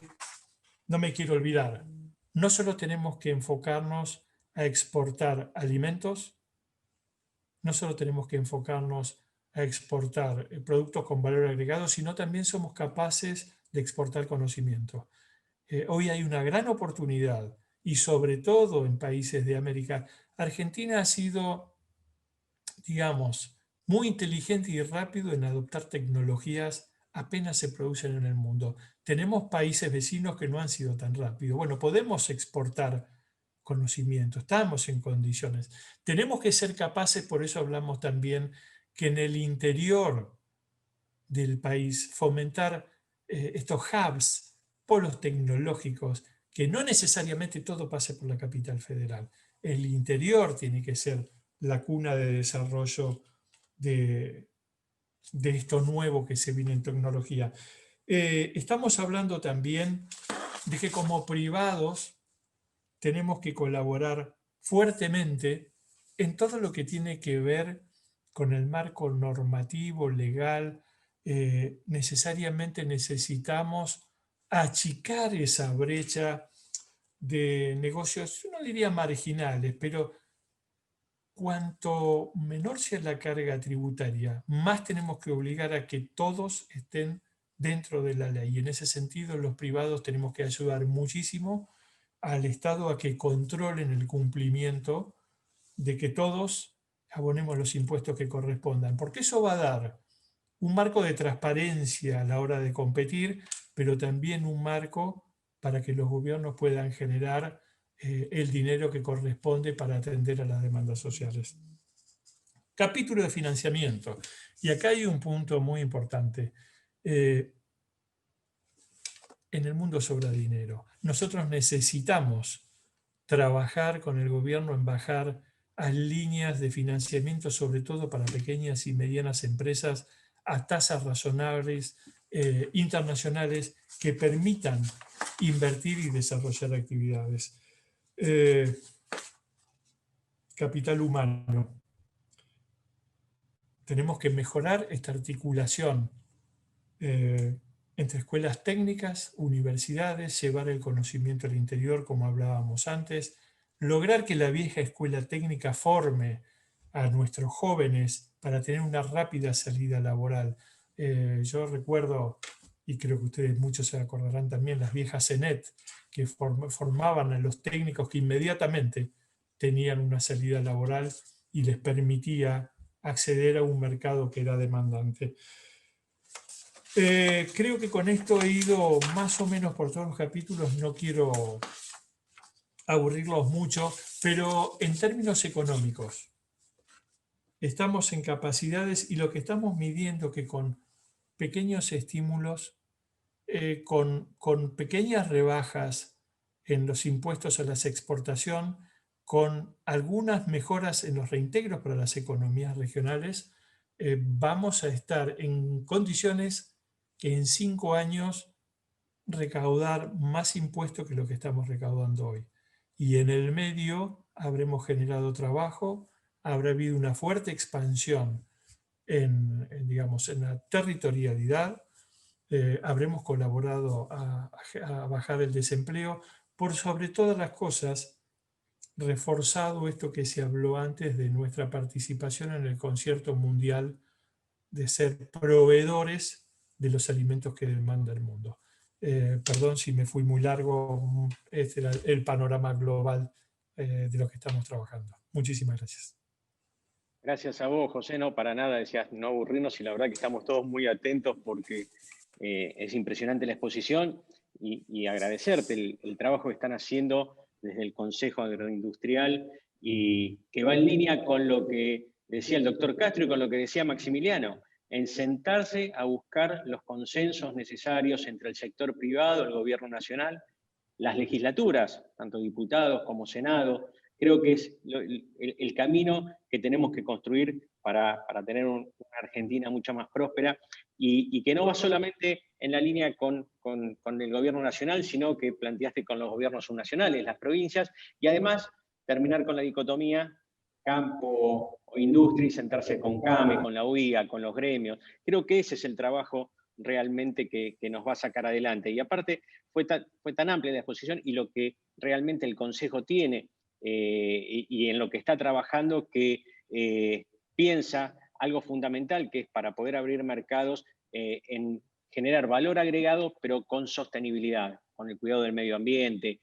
no me quiero olvidar. No solo tenemos que enfocarnos a exportar alimentos, no solo tenemos que enfocarnos a exportar productos con valor agregado, sino también somos capaces de exportar conocimiento. Hoy hay una gran oportunidad, y sobre todo en países de América. Argentina ha sido, digamos, muy inteligente y rápido en adoptar tecnologías apenas se producen en el mundo. Tenemos países vecinos que no han sido tan rápidos. Bueno, podemos exportar conocimiento, estamos en condiciones. Tenemos que ser capaces, por eso hablamos también, que en el interior del país fomentar estos hubs, polos tecnológicos, que no necesariamente todo pase por la capital federal. El interior tiene que ser la cuna de desarrollo de esto nuevo que se viene en tecnología. Estamos hablando también de que como privados tenemos que colaborar fuertemente en todo lo que tiene que ver con el marco normativo, legal. Necesariamente necesitamos achicar esa brecha de negocios, yo no diría marginales, pero cuanto menor sea la carga tributaria, más tenemos que obligar a que todos estén dentro de la ley. Y en ese sentido, los privados tenemos que ayudar muchísimo al Estado a que controlen el cumplimiento de que todos abonemos los impuestos que correspondan, porque eso va a dar un marco de transparencia a la hora de competir, pero también un marco para que los gobiernos puedan generar el dinero que corresponde para atender a las demandas sociales. Capítulo de financiamiento. Y acá hay un punto muy importante. En el mundo sobra dinero. Nosotros necesitamos trabajar con el gobierno en bajar a líneas de financiamiento, sobre todo para pequeñas y medianas empresas, a tasas razonables internacionales que permitan invertir y desarrollar actividades. Capital humano. Tenemos que mejorar esta articulación entre escuelas técnicas, universidades, llevar el conocimiento al interior, como hablábamos antes, lograr que la vieja escuela técnica forme a nuestros jóvenes para tener una rápida salida laboral. Yo recuerdo, y creo que ustedes muchos se acordarán también, las viejas CENET, que formaban a los técnicos que inmediatamente tenían una salida laboral y les permitía acceder a un mercado que era demandante. Creo que con esto he ido más o menos por todos los capítulos, no quiero aburrirlos mucho, pero en términos económicos, estamos en capacidades y lo que estamos midiendo que con pequeños estímulos, con pequeñas rebajas en los impuestos a la exportación, con algunas mejoras en los reintegros para las economías regionales, vamos a estar en condiciones que en 5 años recaudar más impuestos que lo que estamos recaudando hoy. Y en el medio habremos generado trabajo, habrá habido una fuerte expansión digamos, en la territorialidad, habremos colaborado a bajar el desempleo, por sobre todas las cosas, reforzado esto que se habló antes de nuestra participación en el concierto mundial de ser proveedores de los alimentos que demanda el mundo. Perdón si me fui muy largo, este era el panorama global de lo que estamos trabajando. Muchísimas gracias. Gracias a vos, José. No, para nada, decías no aburrirnos, y la verdad que estamos todos muy atentos porque es impresionante la exposición y agradecerte el trabajo que están haciendo desde el Consejo Agroindustrial y que va en línea con lo que decía el doctor Castro y con lo que decía Maximiliano, en sentarse a buscar los consensos necesarios entre el sector privado, el gobierno nacional, las legislaturas, tanto diputados como Senado. Creo que es el camino que tenemos que construir para tener una Argentina mucho más próspera y que no va solamente en la línea con el gobierno nacional, sino que planteaste con los gobiernos subnacionales, las provincias, y además terminar con la dicotomía campo o industria y sentarse con CAME, con la UIA, con los gremios. Creo que ese es el trabajo realmente que nos va a sacar adelante. Y aparte fue tan amplia la exposición y lo que realmente el Consejo tiene y en lo que está trabajando, que piensa algo fundamental, que es para poder abrir mercados en generar valor agregado, pero con sostenibilidad, con el cuidado del medio ambiente,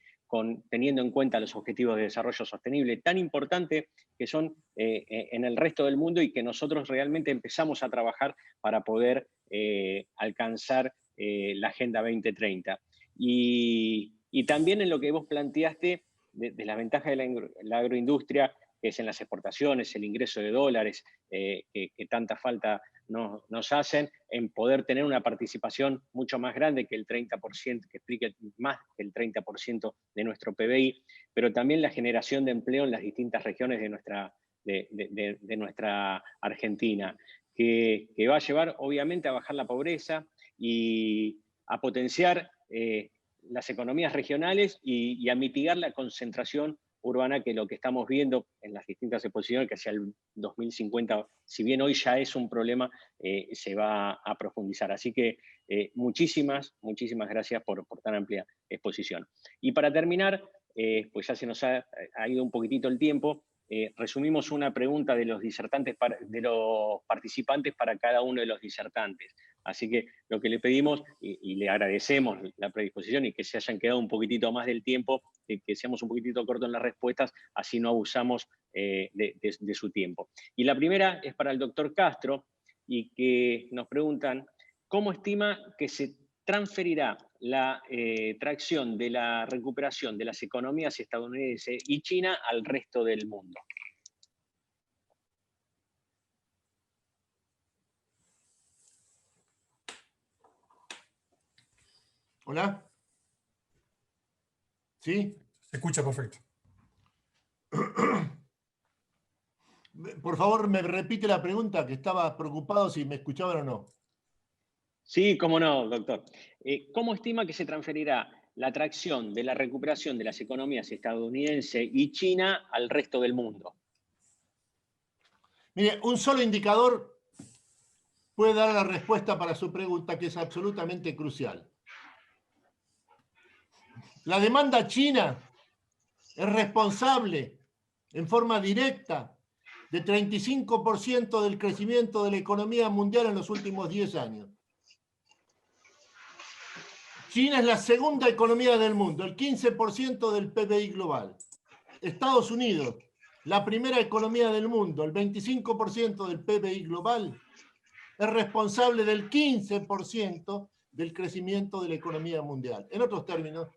teniendo en cuenta los objetivos de desarrollo sostenible, tan importantes que son en el resto del mundo y que nosotros realmente empezamos a trabajar para poder alcanzar la Agenda 2030. Y también en lo que vos planteaste de las ventajas de la agroindustria, que es en las exportaciones, el ingreso de dólares, que tanta falta nos hacen, en poder tener una participación mucho más grande que el 30%, que explique más que el 30% de nuestro PBI, pero también la generación de empleo en las distintas regiones de nuestra Argentina, que va a llevar obviamente a bajar la pobreza y a potenciar las economías regionales y a mitigar la concentración urbana, que lo que estamos viendo en las distintas exposiciones, que hacia el 2050, si bien hoy ya es un problema, se va a profundizar. Así que muchísimas gracias por tan amplia exposición. Y para terminar, pues ya se nos ha ido un poquitito el tiempo, resumimos una pregunta de los participantes para cada uno de los disertantes. Así que lo que le pedimos, y le agradecemos la predisposición y que se hayan quedado un poquitito más del tiempo, que seamos un poquitito cortos en las respuestas, así no abusamos de su tiempo. Y la primera es para el doctor Castro, y que nos preguntan, ¿cómo estima que se transferirá la tracción de la recuperación de las economías estadounidenses y China al resto del mundo? ¿Hola? ¿Sí? Se escucha perfecto. Por favor, me repite la pregunta, que estaba preocupado si me escuchaban o no. Sí, cómo no, doctor. ¿Cómo estima que se transferirá la tracción de la recuperación de las economías estadounidense y China al resto del mundo? Mire, un solo indicador puede dar la respuesta para su pregunta, que es absolutamente crucial. La demanda china es responsable en forma directa de 35% del crecimiento de la economía mundial en los últimos 10 años. China es la segunda economía del mundo, el 15% del PBI global. Estados Unidos, la primera economía del mundo, el 25% del PBI global, es responsable del 15% del crecimiento de la economía mundial. En otros términos,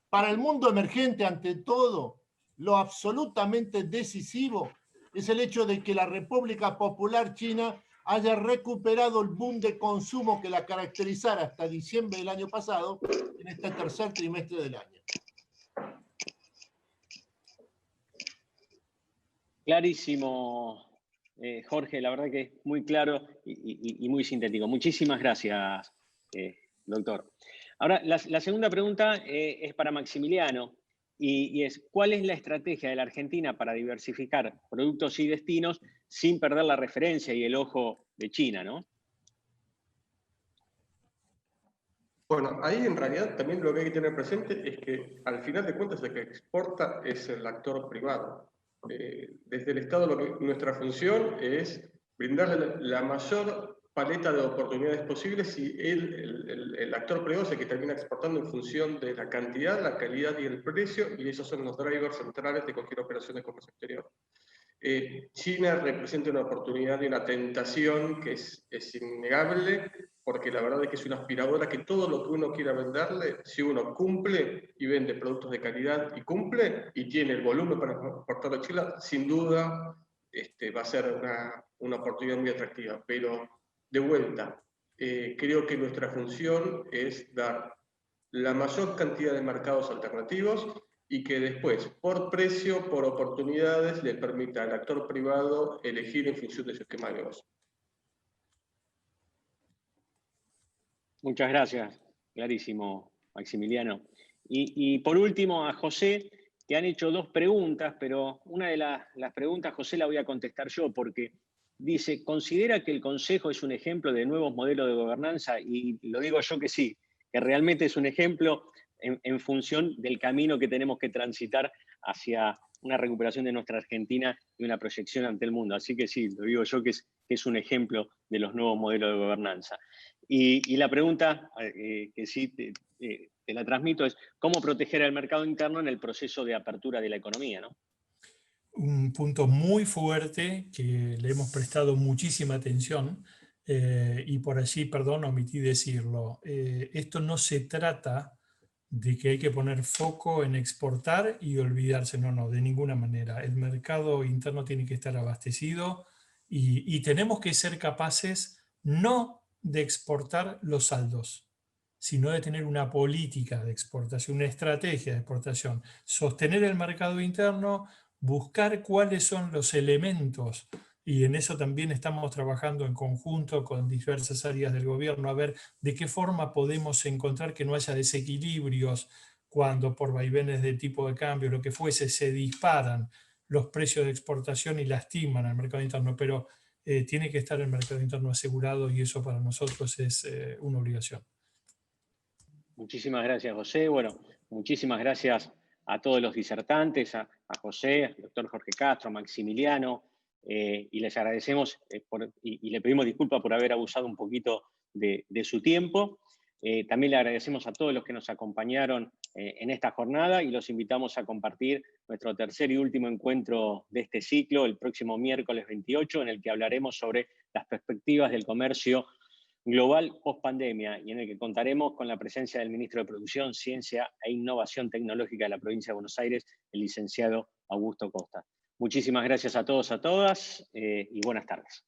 para el mundo emergente, ante todo, lo absolutamente decisivo es el hecho de que la República Popular China haya recuperado el boom de consumo que la caracterizara hasta diciembre del año pasado, en este tercer trimestre del año. Clarísimo, Jorge, la verdad que es muy claro y muy sintético. Muchísimas gracias, doctor. Ahora, la segunda pregunta es para Maximiliano, y es, ¿cuál es la estrategia de la Argentina para diversificar productos y destinos sin perder la referencia y el ojo de China, ¿no? Bueno, ahí en realidad también lo que hay que tener presente es que al final de cuentas el que exporta es el actor privado. Desde el Estado nuestra función es brindarle la mayor paleta de oportunidades posibles y el actor privado es el que termina exportando en función de la cantidad, la calidad y el precio, y esos son los drivers centrales de cualquier operación de comercio exterior. China representa una oportunidad y una tentación que es innegable, porque la verdad es que es una aspiradora que todo lo que uno quiera venderle, si uno cumple y vende productos de calidad y cumple, y tiene el volumen para exportarlo a China, sin duda va a ser una oportunidad muy atractiva. Pero, de vuelta, creo que nuestra función es dar la mayor cantidad de mercados alternativos y que después, por precio, por oportunidades, le permita al actor privado elegir en función de su esquema de negocio. Muchas gracias, clarísimo, Maximiliano. Y por último, a José, que han hecho dos preguntas, pero una de las preguntas, José, la voy a contestar yo, porque dice, ¿considera que el Consejo es un ejemplo de nuevos modelos de gobernanza? Y lo digo yo que sí, que realmente es un ejemplo en función del camino que tenemos que transitar hacia una recuperación de nuestra Argentina y una proyección ante el mundo. Así que sí, lo digo yo que es un ejemplo de los nuevos modelos de gobernanza. Y la pregunta que sí te la transmito es, ¿cómo proteger al mercado interno en el proceso de apertura de la economía, ¿no? Un punto muy fuerte que le hemos prestado muchísima atención y por allí, perdón, omití decirlo. Esto no se trata de que hay que poner foco en exportar y olvidarse, no, de ninguna manera. El mercado interno tiene que estar abastecido y tenemos que ser capaces no de exportar los saldos, sino de tener una política de exportación, una estrategia de exportación, sostener el mercado interno, buscar cuáles son los elementos, y en eso también estamos trabajando en conjunto con diversas áreas del gobierno, a ver de qué forma podemos encontrar que no haya desequilibrios cuando por vaivenes de tipo de cambio, lo que fuese, se disparan los precios de exportación y lastiman al mercado interno, pero tiene que estar el mercado interno asegurado y eso para nosotros es una obligación. Muchísimas gracias, José. Bueno, muchísimas gracias a todos los disertantes, a José, al doctor Jorge Castro, a Maximiliano, y les agradecemos y le pedimos disculpas por haber abusado un poquito de su tiempo. También le agradecemos a todos los que nos acompañaron en esta jornada y los invitamos a compartir nuestro tercer y último encuentro de este ciclo el próximo miércoles 28, en el que hablaremos sobre las perspectivas del comercio global post-pandemia y en el que contaremos con la presencia del ministro de Producción, Ciencia e Innovación Tecnológica de la provincia de Buenos Aires, el licenciado Augusto Costa. Muchísimas gracias a todos, a todas y buenas tardes.